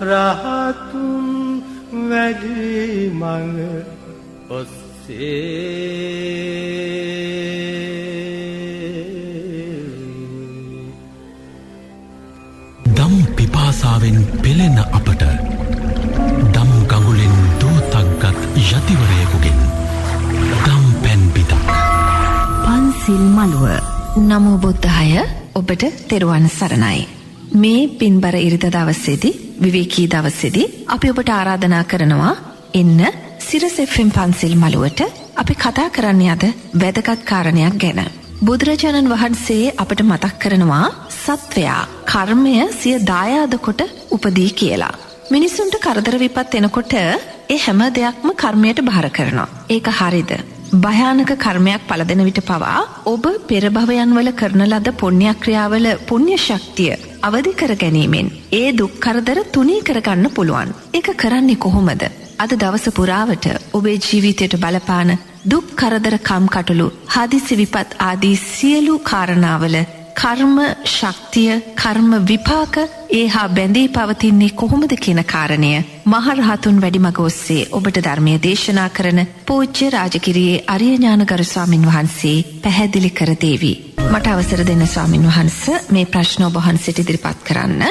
රහතුන් වැඩි මඟ ඔස්සේ දම් පිපාසාවෙන් පෙළෙන අපට දම් ගඟුලෙන් දෝතක්ගත් යතිවරයෙකුගෙන් දම් පැන් පිටක් පන්සිල් මළුව නමෝ බුද්ධාය ඔබට තෙරුවන් සරණයි. මේ පින්බර ඉරිදා දවසේදී විවේකී දවසේදී අපි ඔබට ආරාධනා කරනවා එන්න සිරස FM පන්සිල් මළුවට. අපි කතා කරන්නේ අද වැදගත් කාරණයක් ගැන. බුදුරජාණන් වහන්සේ අපට මතක් කරනවා සත්වයා කර්මය සිය දායාද කොට උපදී කියලා. මිනිසුන්ට කරදර විපත් එනකොට ඒ හැම දෙයක්ම කර්මයට බාර කරනවා. ඒක හරිද? භයානක කර්මයක් පළදෙන විට පවා ඔබ පෙර භවයන් වල කරන ලද පුණ්‍ය ක්‍රියාවල පුණ්‍ය ශක්තිය අවදි කර ගැනීමෙන් ඒ දුක් කරදර තුනී කරගන්න පුළුවන්. ඒක කරන්නේ කොහොමද? අද දවස පුරාවට ඔබේ ජීවිතයට බලපාන දුක් කරදර කම්කටොළු හදිසි විපත් ආදී සියලු කාරණාවල කර්ම ශක්තිය කර්ම විපාක ඒහා බැඳී පවතින්නේ කොහොමද කියන කාරණය මහරහතුන් වැඩිමග ඔස්සේ ඔබට ධර්මයේ දේශනා කරන පූජ්‍ය රාජගිරියේ අරිය ඥානගරු ස්වාමින් වහන්සේ පැහැදිලි කර දේවි. මට අවසර දෙන්න ස්වාමින් වහන්සේ මේ ප්‍රශ්න ඔබ වහන්සේට ඉදිරිපත් කරන්න.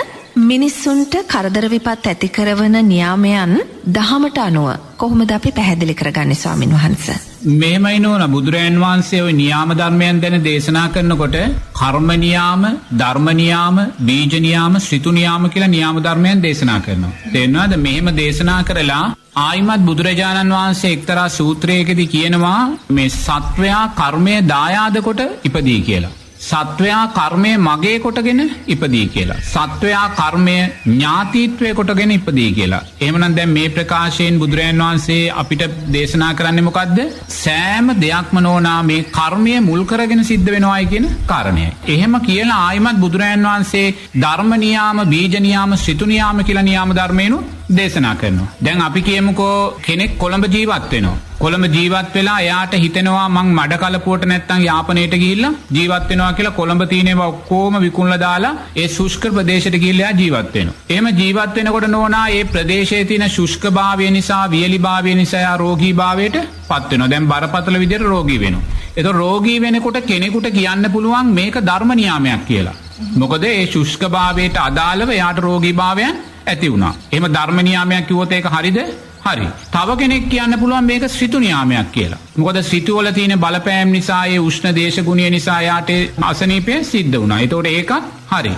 මිනිස්සුන්ට කරදර විපත් ඇති කරන නියාමයන් දහමට අනුව කොහොමද අපි පැහැදිලි කරගන්නේ ස්වාමින් වහන්සේ? මෙහෙමයි නෝන බුදුරයන් වහන්සේ ওই නියාම ධර්මයන් ගැන දේශනා කරනකොට කර්ම නියාම, ධර්ම නියාම, බීජ නියාම, ඍතු නියාම කියලා නියාම ධර්මයන් දේශනා කරනවා. තේරෙනවද? මෙහෙම දේශනා කරලා ආයිමත් බුදුරජාණන් වහන්සේ එක්තරා සූත්‍රයකදී කියනවා මේ සත්වයා කර්මය දායාද කොට ඉපදී කියලා. සත්වයා කර්මය මගේ කොටගෙන ඉපදී කියලා. සත්වයා කර්මය ඥාතීත්වය කොටගෙන ඉපදී කියලා. එහෙමනම් දැන් මේ ප්‍රකාශයෙන් බුදුරජාණන් වහන්සේ අපිට දේශනා කරන්නේ මොකද්ද? සෑම දෙයක්ම නෝනා මේ කර්මය මුල් කරගෙන සිද්ධ වෙනවායි කියන කාරණයයි. එහෙම කියලා ආයිමත් බුදුරජාණන් වහන්සේ ධර්ම නියාම, බීජ නියාම, ඍතු නියාම කියලා නියාම ධර්මේනු දේශනා කරනවා. දැන් අපි කියමුකෝ කෙනෙක් කොළඹ ජීවත් වෙනවා. කොළඹ ජීවත් වෙලා එයාට හිතෙනවා මං මඩ කලපුවට නැත්තම් යාපනයට ගිහිල්ලා ජීවත් වෙනවා කියලා. කොළඹ තියෙනවා ඔක්කොම විකුණලා දාලා ඒ ශුෂ්ක ප්‍රදේශයට ගිහිල්ලා ජීවත් වෙනවා. එහෙම ජීවත් වෙනකොට නෝනා ඒ ප්‍රදේශයේ තියෙන ශුෂ්කභාවය නිසා, වියලිභාවය නිසා යා රෝගීභාවයට පත් වෙනවා. දැන් බරපතල විදිහට රෝගී වෙනවා. ඒතකොට රෝගී වෙනකොට කෙනෙකුට කියන්න පුළුවන් මේක ධර්ම නියාමයක් කියලා. මොකද ඒ ශුෂ්කභාවයට අදාළව එයාට රෝගීභාවයන් ඇති වුණා. එහෙම ධර්ම නියාමයක් කිව්වොත් ඒක හරිද? හරි. තව කෙනෙක් කියන්න පුළුවන් මේක ඍතු නියාමයක් කියලා. මොකද ඍතු වල තියෙන බලපෑම් නිසා ඒ උෂ්ණ දේශගුණය නිසා යාට අසනීපය සිද්ධ වුණා. ඒතකොට ඒක හරි.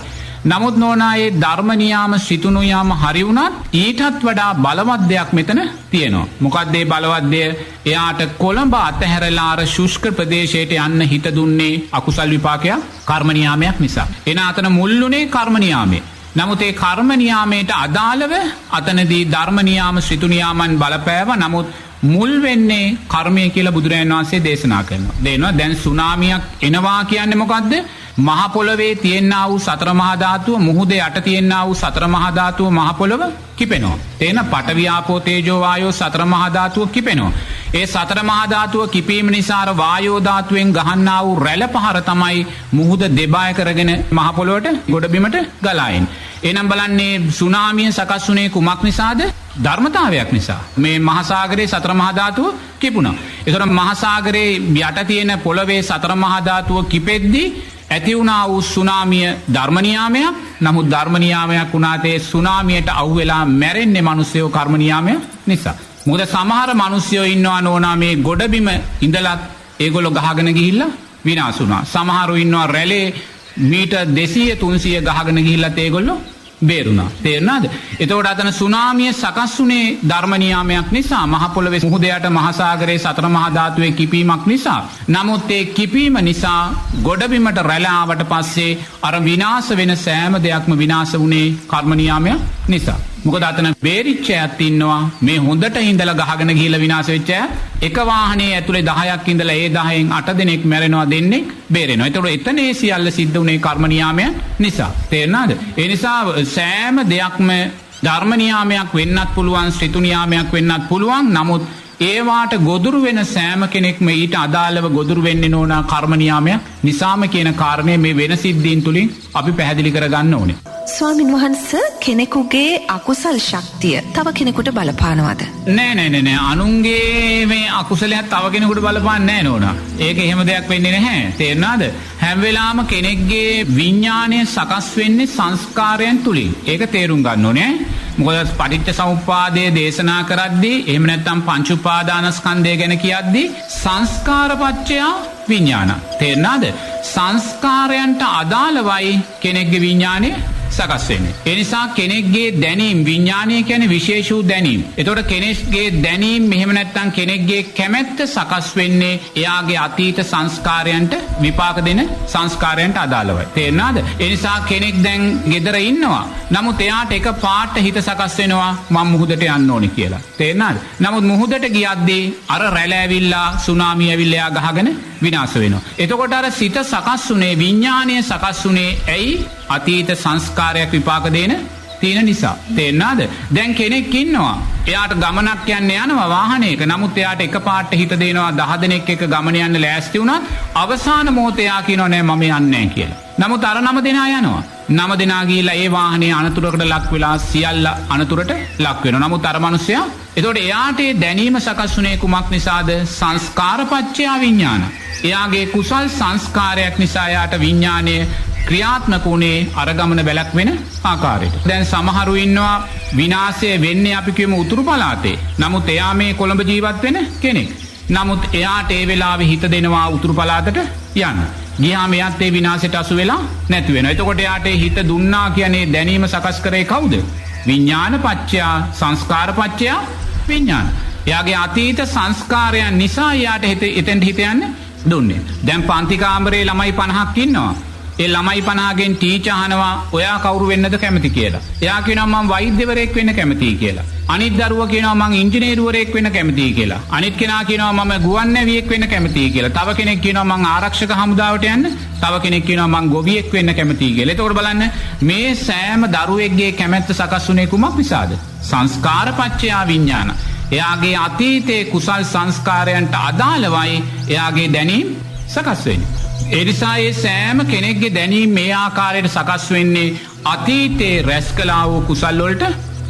නමුත් නෝනා ඒ ධර්ම නියාම, ඍතු නියාම හරි වුණත් ඊටත් වඩා බලවත් දෙයක් මෙතන තියෙනවා. මොකක්ද ඒ බලවත් දෙය? එයාට කොළඹ අතහැරලා අර ශුෂ්ක ප්‍රදේශයට යන්න හිත දුන්නේ අකුසල් විපාකයක් කර්ම නියාමයක් නිසා. එන අතන මුල්ුණේ කර්ම නියාමයේ. නමුත් ඒ කර්ම නියාමයට අදාළව අතනදී ධර්ම නියාම, ඍතු නියාමන් බලපෑවා. නමුත් මුල් වෙන්නේ කර්මය කියලා බුදුරජාණන් වහන්සේ දේශනා කරනවා. දෙනවා දැන් සුනාමියක් එනවා කියන්නේ මොකද්ද? මහ පොළවේ තියෙනා වූ සතර මහා ධාතුව, මුහුද යට තියෙනා වූ සතර මහා ධාතුව මහ පොළව කිපෙනවා. තේන පඨවි ආපෝ තේජෝ වායෝ සතර මහා ධාතුව කිපෙනවා. ඒ සතර මහා ධාතුව කිපීම නිසා අර වායෝ ධාතුවෙන් ගහන්නා වූ රැළ පහර තමයි මුහුද දෙබාය කරගෙන මහ පොළොවට ගොඩබිමට ගලා එන්නේ. එනම් බලන්නේ සුනාමිය සකස් වුණේ කුමක් නිසාද? ධර්මතාවයක් නිසා. මේ මහා සාගරයේ සතර මහා ධාතුව කිපුණා. ඒතර මහා සාගරයේ යට තියෙන පොළවේ සතර මහා ධාතුව කිපෙද්දී ඇති වුණා වූ සුනාමිය ධර්ම නියාමයක්. නමුත් ධර්ම නියාමයක් වුණාට ඒ සුනාමියට අහුවෙලා මැරෙන්නේ මිනිස්සුયો කර්ම නියාමයක් නිසා. මොකද සමහර මිනිස්සුયો ඉන්නවා නෝනා මේ ගොඩබිම ඉඳලත් ඒගොල්ලෝ ගහගෙන ගිහිල්ලා විනාශ වුණා. සමහරු ඉන්නවා රැළේ මීටර් 200 300 ගහගෙන ගිහිල්ලත් ඒගොල්ලෝ බේරුණා. තේරුණාද? එතකොට අතන සුනාමිය සකස් වුණේ ධර්ම නියාමයක් නිසා, මහ පොළවේ මුහුදයට මහා සාගරයේ සතර මහා ධාතුවේ කිපීමක් නිසා. නමුත් ඒ කිපීම නිසා ගොඩබිමට රැළ ආවට පස්සේ අර විනාශ වෙන සෑම දෙයක්ම විනාශ වුණේ කර්ම නියාමයක් නිසා. මොකද අතන බේරිච්ච ඇත් ඉන්නවා මේ හොඳට ඉඳලා ගහගෙන ගිහිල්ලා විනාශ වෙච්ච එක වාහනේ ඇතුලේ 10ක් ඉඳලා ඒ 10න් 8 දෙනෙක් මැරෙනවා, දෙන්නෙක් බේරෙනවා. ඒතකොට එතන ඒ සියල්ල සිද්ධ වුණේ කර්ම නියාමය නිසා. තේරෙනවද? ඒ නිසා සෑම දෙයක්ම ධර්ම නියාමයක් වෙන්නත් පුළුවන්, ඍතු නියාමයක් වෙන්නත් පුළුවන්. නමුත් ඒවාට ගොදුරු වෙන සෑම කෙනෙක්ම ඊට අදාළව ගොදුරු වෙන්නේ නෝනා කර්ම නියාමයක් නිසාම කියන කාරණය මේ වෙන සිද්ධීන් තුලින් අපි පැහැදිලි කරගන්න ඕනේ. ස්වාමින් වහන්සේ කෙනෙකුගේ අකුසල් ශක්තිය තව කෙනෙකුට බලපානවද? නෑ අනුන්ගේ මේ අකුසලයක් තව කෙනෙකුට බලපාන්නේ නෑ නෝනා. ඒක එහෙම දෙයක් වෙන්නේ නැහැ. තේරුණාද? හැම වෙලාවම කෙනෙක්ගේ විඥානය සකස් වෙන්නේ සංස්කාරයන් තුලින්. ඒක තේරුම් ගන්න ඕනේ. මොකද පටිච්ච සමුප්පාදයේ දේශනා කරද්දී එහෙම නැත්නම් පංච උපාදානස්කන්ධය ගැන කියද්දී සංස්කාරපච්චය විඥාන. තේරුණාද? සංස්කාරයන්ට අදාළවයි කෙනෙක්ගේ විඥානය සකස් වෙන්නේ. ඒ නිසා කෙනෙක්ගේ දැනීම් විඥානය කියන්නේ විශේෂ වූ දැනීම්. ඒතකොට කෙනෙක්ගේ දැනීම් මෙහෙම නැත්නම් කෙනෙක්ගේ කැමැත්ත සකස් වෙන්නේ එයාගේ අතීත සංස්කාරයන්ට විපාක දෙන සංස්කාරයන්ට අදාළවයි. තේරුණාද? ඒ නිසා කෙනෙක් දැන් ගෙදර ඉන්නවා. නමුත් එයාට එක පාට හිත සකස් වෙනවා මම මුහුදට යන්න ඕනේ කියලා. තේරුණාද? නමුත් මුහුදට ගියද්දී අර රැළ ඇවිල්ලා සුනාමි ඇවිල්ලා එයා ගහගෙන විනාශ වෙනවා. එතකොට අර සිත සකස් වුනේ විඥානය සකස් වුනේ ඇයි? අතීත සංස්කාරයක් විපාක දෙන තියෙන නිසා. තේරුණාද? දැන් කෙනෙක් ඉන්නවා. එයාට ගමනක් යන්න යනවා වාහනයක. නමුත් එයාට එකපාරට හිත දෙනවා 10 දෙනෙක් එක ගමන යන්න ලෑස්ති වුණා. අවසාන මොහොතේ එයා කියනවා නෑ මම යන්නේ නෑ කියලා. නමුත් අර 9 දෙනා යනවා. 9 දෙනා ගිහිල්ලා ඒ වාහනේ අනතුරකට ලක් වෙලා සියල්ල අනතුරට ලක් වෙනවා. නමුත් අර මිනිස්සයා එතකොට එයාට දැනීම සකස් වුණේ කුමක් නිසාද? සංස්කාරපච්චය විඥාන. එයාගේ කුසල් සංස්කාරයක් නිසා එයාට විඥානයේ ක්‍රියාත්මක වුණේ අර ගමන බැලක් වෙන ආකාරයට. දැන් සමහරු ඉන්නවා විනාශය වෙන්නේ අපි කියමු උතුරු පළාතේ. නමුත් එයා මේ කොළඹ ජීවත් වෙන කෙනෙක්. නමුත් එයාට ඒ වෙලාවේ හිත දෙනවා උතුරු පළාතට යන්න. ගියාම එයාත් ඒ විනාශයට අසු වෙලා නැති වෙනවා. එතකොට එයාට හිත දුන්නා කියන්නේ දැනීම සකස් කරේ කවුද? විඥාන පත්‍ය සංස්කාර පත්‍ය විඥාන. එයාගේ අතීත සංස්කාරයන් නිසා එයාට එතෙන්ට හිත යන්න දුන්නේ. දැන් පන්ති කාමරේ ළමයි 50ක් ඉන්නවා. ඒ ළමයි 50ගෙන් ටීචර් අහනවා ඔයා කවුරු වෙන්නද කැමති කියලා. එයා කියනවා මම වෛද්‍යවරයෙක් වෙන්න කැමතියි කියලා. අනිත් දරුවා කියනවා මම ඉංජිනේරුවරයෙක් වෙන්න කැමතියි කියලා. අනිත් කෙනා කියනවා මම ගුවන් නැවියෙක් වෙන්න කැමතියි කියලා. තව කෙනෙක් කියනවා මම ආරක්ෂක හමුදාවට යන්න. තව කෙනෙක් කියනවා මම ගොවියෙක් වෙන්න කැමතියි කියලා. එතකොට බලන්න මේ සෑම දරුවෙක්ගේ කැමැත්ත සකස් වුනේ කුමක් නිසාද? සංස්කාරපච්චය විඥාන. එයාගේ අතීතයේ කුසල් සංස්කාරයන්ට අදාළවයි එයාගේ දැනීම් සකස් වෙන්නේ. එනිසා ඒ සෑම කෙනෙක්ගේ දැනීම මේ ආකාරයට සකස් වෙන්නේ අතීතයේ රැස් කළා වූ කුසල් වලට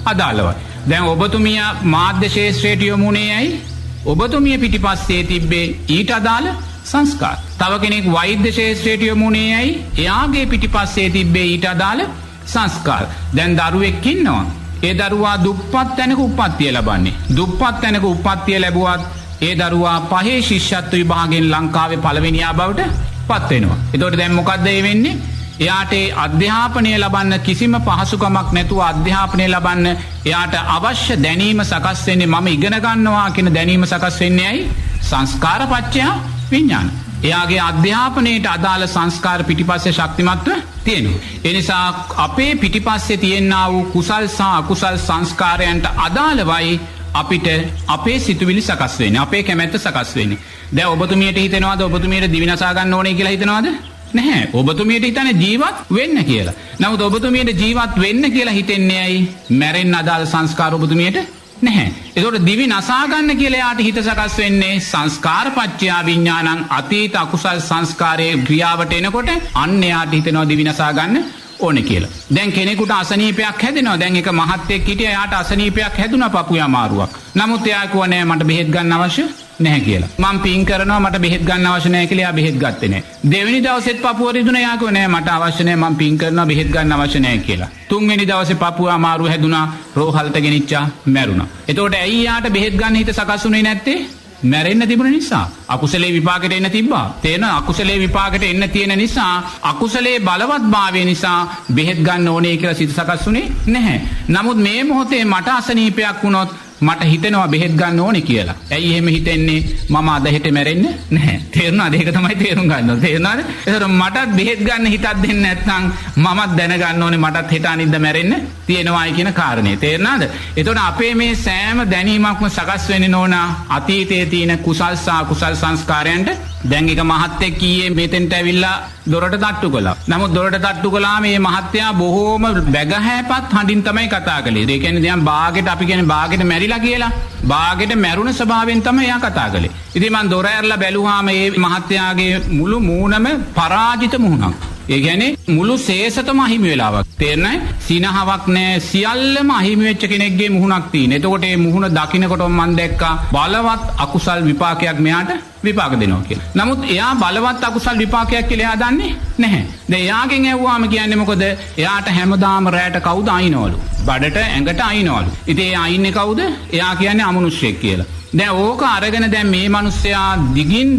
අදාළවයි. දැන් ඔබතුමිය මාධ්‍ය ශාස්ත්‍රයට යොමුනේ ඇයි? ඔබතුමිය පිටිපස්සේ තිබ්බේ ඊට අදාළ සංස්කාර. තව කෙනෙක් වෛද්‍ය ශාස්ත්‍රයට යොමුනේ ඇයි? එයාගේ පිටිපස්සේ තිබ්බේ ඊට අදාළ සංස්කාර. දැන් දරුවෙක් ඉන්නවා. ඒ දරුවා දුප්පත් තැනක උප්පත්තිය ලබන්නේ. දුප්පත් තැනක උප්පත්තිය ලැබුවත් ඒ දරුවා පහේ ශිෂ්‍යත්ව විභාගයෙන් ලංකාවේ පළවෙනියා බවට පත් වෙනවා. එතකොට දැන් මොකද්ද වෙන්නේ? එයාට අධ්‍යාපනය ලබන්න කිසිම පහසුකමක් නැතුව අධ්‍යාපනය ලබන්න එයාට අවශ්‍ය දැනීම සකස් වෙන්නේ මම ඉගෙන ගන්නවා කියන දැනීම සකස් වෙන්නේ ඇයි? සංස්කාරපච්චය විඥාන. එයාගේ අධ්‍යාපනයට අදාළ සංස්කාර පිටිපස්සේ ශක්තිමත්ව තියෙනවා. ඒ නිසා අපේ පිටිපස්සේ තියෙනා වූ කුසල් සහ අකුසල් සංස්කාරයන්ට අදාළවයි අපිට අපේ සිතුවිලි සකස් වෙන්නේ. අපේ කැමැත්ත සකස් වෙන්නේ. දැන් ඔබතුමියට හිතෙනවද ඔබතුමියට දිවි නසා ගන්න ඕනේ කියලා හිතනවද? නැහැ. ඔබතුමියට හිතන්නේ ජීවත් වෙන්න කියලා. නමුත් ඔබතුමියට ජීවත් වෙන්න කියලා හිතෙන්නේ ඇයි? මැරෙන්න අදාළ සංස්කාර ඔබතුමියට නැහැ. ඒකට දිවි නසා ගන්න කියලා යාට හිත සකස් වෙන්නේ සංස්කාරපච්චය විඥානං අතීත අකුසල් සංස්කාරයේ ක්‍රියාවට එනකොට අන්න යාට හිතෙනවා දිවි නසා ගන්න ඕනේ කියලා. දැන් කෙනෙකුට අසනීපයක් හැදෙනවා. දැන් එක මහත්තයෙක් හිටියා යාට අසනීපයක් හැදුනා පපුවේ අමාරුවක්. නමුත් එයා කිව්වා නෑ මට බෙහෙත් ගන්න අවශ්‍ය නැහැ කියලා. මම පින් කරනවා මට බෙහෙත් ගන්න අවශ්‍ය නැහැ කියලා එයා බෙහෙත් ගත්තේ නැහැ. දෙවෙනි දවසෙත් පපුව රිදුනා එයා කිව්වා නෑ මට අවශ්‍ය නැහැ මම පින් කරනවා බෙහෙත් ගන්න අවශ්‍ය නැහැ කියලා. තුන්වෙනි දවසේ පපුව අමාරු හැදුනා රෝහලට ගෙනිච්චා මැරුණා. එතකොට ඇයි යාට බෙහෙත් ගන්න හිත සකස් වුනේ නැත්තේ? මැරෙන්න තිබුණ නිසා. අකුසලේ විපාකෙට එන්න තිබ්බා. තේරෙනවද? අකුසලේ විපාකෙට එන්න තියෙන නිසා අකුසලේ බලවත්භාවය නිසා බෙහෙත් ගන්න ඕනේ කියලා සිත සකස් වුනේ නැහැ. නමුත් මේ මොහොතේ මට අසනීපයක් වුණොත් මට හිතෙනවා බෙහෙත් ගන්න ඕනේ කියලා. ඇයි එහෙම හිතෙන්නේ? මම අද හෙට මැරෙන්න නැහැ. තේරුණාද? ඒක තමයි තේරුම් ගන්න ඕනේ. තේරුණාද? ඒතර මටත් බෙහෙත් ගන්න හිතක් දෙන්නේ නැත්නම් මමත් දැනගන්න ඕනේ මටත් හෙට අනිද්දා මැරෙන්න තියෙනවායි කියන කාරණේ. තේරුණාද? ඒතකොට අපේ මේ සෑම දැනීමක්ම සකස් වෙන්නේ නෝනා අතීතයේ තියෙන කුසල් සහ කුසල් සංස්කාරයන්ට. දැන් එක මහත්තයෙක් කීයේ මෙතෙන්ට ඇවිල්ලා දොරට තට්ටු කළා. නමුත් දොරට තට්ටු කළාම මේ මහත්තයා බොහෝම බැගහැපත් හඬින් තමයි කතා කළේ. ඒ කියන්නේ දැන් බාගෙට අපි කියන්නේ බාගෙට මැරිලා කියලා. බාගෙට මැරුණ ස්වභාවයෙන් තමයි එයා කතා කළේ. ඉතින් මම දොර ඇරලා බැලුවාම මේ මහත්තයාගේ මුළු මූණම පරාජිත මුහුණක්. ඒ කියන්නේ මුළු සේසතම අහිමි වෙලාවක්. තේරෙනවද? සිනහවක් නැහැ. සියල්ලම අහිමි වෙච්ච කෙනෙක්ගේ මුහුණක් තියෙන. එතකොට මේ මුහුණ දකින්නකොටම මම දැක්කා බලවත් අකුසල් විපාකයක් මෙයාට විපාක දෙනවා කියලා. නමුත් එයා බලවත් අකුසල් විපාකයක් කියලා එයා දන්නේ නැහැ. දැන් එයාගෙන් ඇහුවාම කියන්නේ මොකද? එයාට හැමදාම රැයට කවුද අයිනවලු? බඩට ඇඟට අයිනවලු. ඉතින් එයා අයින්නේ කවුද? එයා කියන්නේ අමනුෂ්‍යෙක් කියලා. දැන් ඕක අරගෙන දැන් මේ මිනිස්සයා දිගින්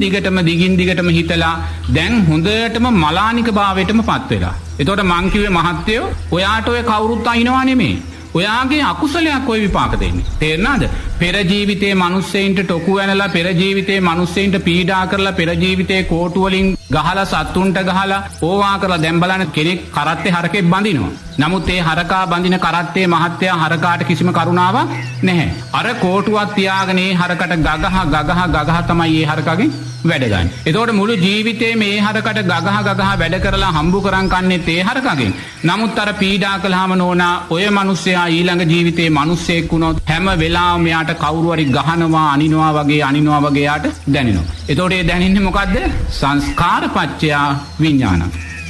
දිගටම හිතලා දැන් හොඳටම මලානික භාවයටම පත් වෙලා. එතකොට මං කිව්වේ මහත්තයෝ ඔයාට ඔය කවුරුත් අයින්නවා නෙමෙයි. ඔයාගේ අකුසලයක් ඔය විපාක දෙන්නේ. තේරෙනවද? පෙර ජීවිතේ මිනිස්සෙයින්ට ටොකු වැනලා පෙර ජීවිතේ මිනිස්සෙයින්ට පීඩා කරලා පෙර ජීවිතේ කෝටු වලින් ගහලා සත්තුන්ට ගහලා ඕවා කරලා දැන් බලන්න කෙනෙක් කරත්තේ හරකෙක් බඳිනවා. නමුත් ඒ හරකා බඳින කරත්තේ මහත්තයා හරකාට කිසිම කරුණාවක් නැහැ. අර කෝටුවක් තියාගෙන ඒ හරකට ගගහ තමයි ඒ හරකගෙන් වැඩ ගන්න. එතකොට මුළු ජීවිතේ මේ හරකට ගගහ වැඩ කරලා හම්බු කරන් කන්නේ තේ හරකගෙන්. නමුත් අර පීඩා කළාම නෝනා ඔය මිනිස්සයා ඊළඟ ජීවිතේ මිනිස්සෙක් වුණොත් හැම වෙලාවෙම යාට කවුරු හරි ගහනවා අනිනවා වගේ යාට දැනෙනවා. එතකොට ඒ දැනෙන්නේ මොකද්ද? සංස්කාරපච්චය විඥාන.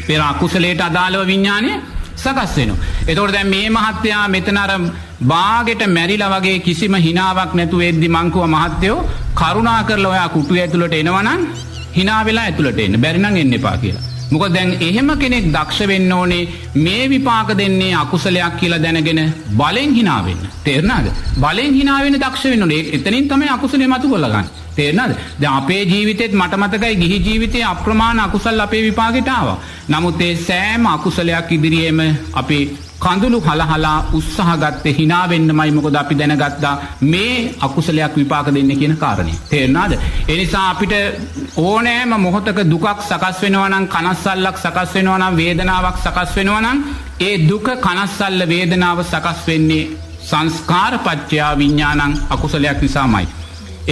පෙර අකුසලයට අදාළව විඥානය සකස් වෙනවා. එතකොට දැන් මේ මහත්තයා මෙතන අර බාගෙට මැරිලා වගේ කිසිම හිනාවක් නැතුව එද්දි මං කිව්වා මහත්තයෝ කරුණා කරලා ඔයා කුටුව ඇතුළට එනවනම් hina වෙලා ඇතුළට එන්න. බැරි නම් එන්න එපා කියලා. මොකද දැන් එහෙම කෙනෙක් දක්ෂ වෙන්න ඕනේ මේ විපාක දෙන්නේ අකුසලයක් කියලා දැනගෙන බලෙන් hina වෙන්න. තේරුණාද? බලෙන් hina වෙන්න දක්ෂ වෙන්න ඕනේ. එතනින් තමයි අකුසලේ මතු කරලා ගන්න. තේරුණාද? දැන් අපේ ජීවිතේත් මට මතකයි ගිහි ජීවිතේ අප්‍රමාණ අකුසල අපේ විපාකෙට ආවා. නමුත් ඒ සෑම අකුසලයක් ඉදිරියේම අපි කඳුළු හලහලා උත්සාහ ගත්තේ hina වෙන්නමයි. මොකද අපි දැනගත්තා මේ අකුසලයක් විපාක දෙන්නේ කියන කාරණේ. තේරුණාද? ඒ නිසා අපිට ඕනෑම මොහොතක දුකක් සකස් වෙනවා නම් කනස්සල්ලක් සකස් වෙනවා නම් වේදනාවක් සකස් වෙනවා නම් ඒ දුක කනස්සල්ල වේදනාව සකස් වෙන්නේ සංස්කාරපච්චය විඥානං අකුසලයක් නිසාමයි.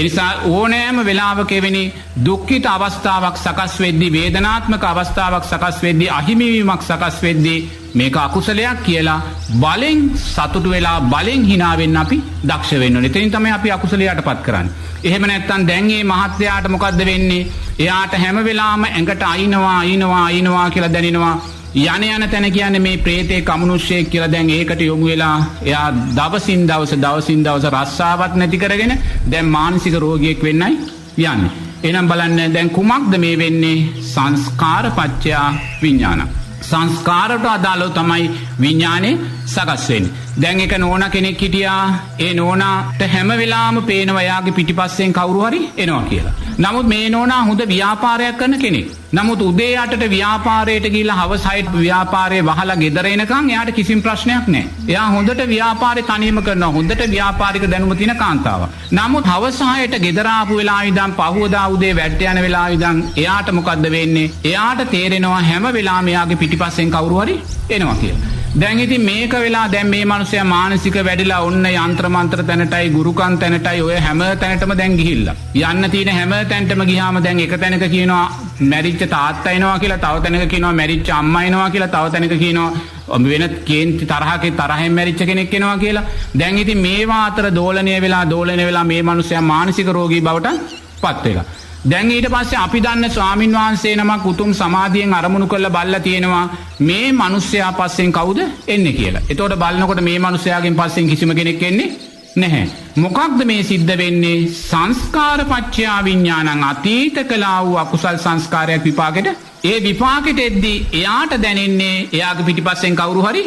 එනිසා ඕනෑම වෙලාවක එවැනි දුක්ඛිත අවස්ථාවක් සකස් වෙද්දී වේදනාත්මක අවස්ථාවක් සකස් වෙද්දී අහිමිවීමක් සකස් වෙද්දී මේක අකුසලයක් කියලා බලෙන් සතුටු වෙලා බලෙන් hina වෙන්න අපි දක්ෂ වෙන්න ඕනේ. එතනින් තමයි අපි අකුසලයටපත් කරන්නේ. එහෙම නැත්නම් දැන් මේ මහත්යාට මොකද්ද වෙන්නේ? එයාට හැම වෙලාවෙම ඇඟට අයිනවා කියලා දැනෙනවා. යන තැන කියන්නේ මේ ප්‍රේතේ කමුනුෂ්‍යයෙක් කියලා දැන් ඒකට යොමු වෙලා එයා දවසින් දවස රස්සාවක් නැති කරගෙන දැන් මානසික රෝගියෙක් වෙන්නයි යන්නේ. එහෙනම් බලන්න දැන් කුමක්ද මේ වෙන්නේ? සංස්කාරපච්චය විඥාන. සංස්කාරට අදාළව තමයි විඥානේ සකස් වෙන්නේ. දැන් එක නෝනා කෙනෙක් හිටියා. ඒ නෝනාට හැම වෙලාවෙම පේනවා එයාගේ පිටිපස්සෙන් කවුරු හරි එනවා කියලා. නමුත් මේ නෝනා හොඳ ව්‍යාපාරයක් කරන කෙනෙක්. නමුත් උදේ 8ට ව්‍යාපාරයට ගිහිල්ලා හවස 6ට ව්‍යාපාරේ වහලා ගෙදර එනකන් එයාට කිසිම ප්‍රශ්නයක් නැහැ. එයා හොඳට ව්‍යාපාරේ තනියම කරනවා. හොඳට ව්‍යාපාරික දැනුම තියෙන කාන්තාවක්. නමුත් හවස 6ට ගෙදර ආපු වෙලාවෙ ඉඳන් පහුවදා උදේ වැඩට යන වෙලාවෙ ඉඳන් එයාට මොකද්ද වෙන්නේ? එයාට තේරෙනවා හැම වෙලාවෙම එයාගේ පිටිපස්සෙන් කවුරු හරි එනවා කියලා. දැන් ඉතින් මේක වෙලා දැන් මේ මිනිස්සයා මානසික වැඩිලා ඔන්න යంత్ర මන්ත්‍ර තැනටයි ගුරුකන් තැනටයි ඔය හැම තැනටම දැන් ගිහිල්ලා. යන්න තියෙන හැම තැනටම ගියාම දැන් එක තැනක කියනවා මැරිච්ච තාත්තා එනවා කියලා, තව තැනක කියනවා මැරිච්ච අම්මා එනවා කියලා, තව තැනක කියනවා වෙන කේන්ති තරහෙන් මැරිච්ච කෙනෙක් එනවා කියලා. දැන් ඉතින් මේවා අතර දෝලණය වෙලා මේ මිනිස්සයා මානසික රෝගී බවට පත් වෙලා. දැන් ඊට පස්සේ අපි දන්න ස්වාමින් වහන්සේ නමක් උතුම් සමාධියෙන් අරමුණු කරලා බල්ලා තියෙනවා මේ මිනිස්සයා පස්සෙන් කවුද එන්නේ කියලා. එතකොට බලනකොට මේ මිනිස්සයාගෙන් පස්සෙන් කිසිම කෙනෙක් එන්නේ නැහැ. මොකක්ද මේ සිද්ධ වෙන්නේ? සංස්කාරපච්චය විඥානං. අතීත කළා වූ අකුසල් සංස්කාරයක් විපාකෙට ඒ විපාකෙට එද්දී එයාට දැනෙන්නේ එයාගේ පිටිපස්සෙන් කවුරු හරි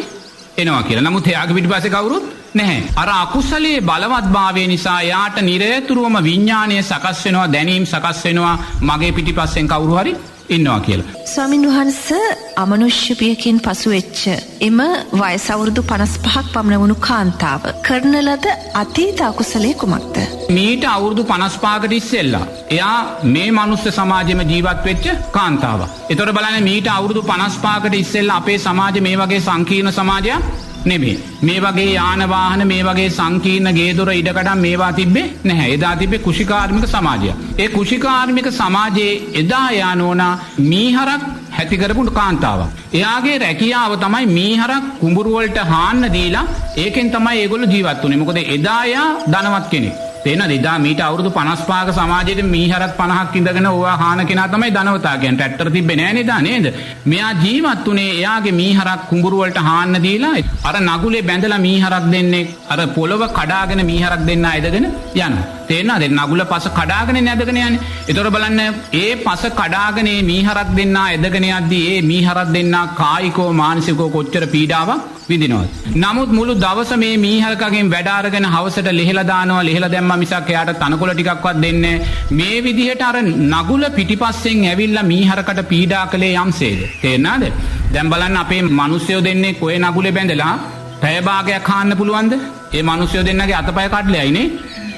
එනවා කියලා. නමුත් එයාගේ පිටිපස්සේ කවුරුත් නැහැ. අර අකුසලයේ බලවත්භාවය නිසා එයාට නිරතුරුවම විඥානය සකස් වෙනවා, දැනීම් සකස් වෙනවා මගේ පිටිපස්සෙන් කවුරු හරි ඉන්නවා කියලා. ස්වාමින් වහන්සේ අමනුෂ්‍ය පියකින් පසු වෙච්ච එම වයස අවුරුදු 55ක් පමණ වුණු කාන්තාව කරන ලද අතීත අකුසලයේ කුමක්ද? මීට අවුරුදු 55කට ඉස්සෙල්ලා එයා මේ මනුස්ස සමාජෙම ජීවත් වෙච්ච කාන්තාවක්. ඒතකොට බලන්න මීට අවුරුදු 55කට ඉස්සෙල්ලා අපේ සමාජය මේ වගේ සංකීර්ණ සමාජයක් නෙමෙයි. මේ වගේ යාන වාහන, මේ වගේ සංකීර්ණ ගේ දොර ඉඩකඩම් මේවා තිබ්බේ නැහැ. එදා තිබ්බේ කුෂිකාර්මික සමාජය. ඒ කුෂිකාර්මික සමාජයේ එදා යානෝනා මීහරක් හැටි කරපු කාන්තාවක්. එයාගේ රැකියාව තමයි මීහරක් කුඹුරු වලට හාන්න දීලා ඒකෙන් තමයි ඒගොල්ලෝ ජීවත් වුනේ. මොකද එදා එයා ධනවත් කෙනෙක්. තේනද? ඉදා මීට අවුරුදු 55ක සමාජයේ මීහරක් 50ක් ඉඳගෙන ඕවා හාන කෙනා තමයි ධනවතා කියන්නේ. ට්‍රැක්ටර් තිබ්බේ නෑ නේද? නේද? මෙයා ජීවත් උනේ එයාගේ මීහරක් කුඹුරු වලට හාන්න දීලා අර නගුලේ බැඳලා මීහරක් දෙන්නේ අර පොළව කඩාගෙන මීහරක් දෙන්න ඇදගෙන යනවා. තේරෙනවද? නගුල පස කඩාගෙන නැදගෙන යන්නේ. ඒතකොට බලන්න ඒ පස කඩාගෙන මේ මීහරක් දෙන්න ඇදගෙන යද්දී ඒ මීහරක් දෙන්න කායිකව මානසිකව කොච්චර පීඩාවක් විඳිනවද? නමුත් මුළු දවස මේ මීහරකගෙන් වැඩ අරගෙන හවසට ලෙහෙලා දානවා. ලෙහෙලා දැම්මා මිසක් එයාට තනකොළ ටිකක්වත් දෙන්නේ නැහැ. මේ විදිහට අර නගුල පිටිපස්සෙන් ඇවිල්ලා මීහරකට පීඩා කළේ යම්සේද? තේරෙනවද? දැන් බලන්න අපේ මිනිස්සුયો දෙන්නේ කොයි නගුලේ බැඳලා පැය භාගයක් හාන්න පුළුවන්ද? ඒ මිනිස්සුયો දෙන්නගේ අතපය කඩලයිනේ.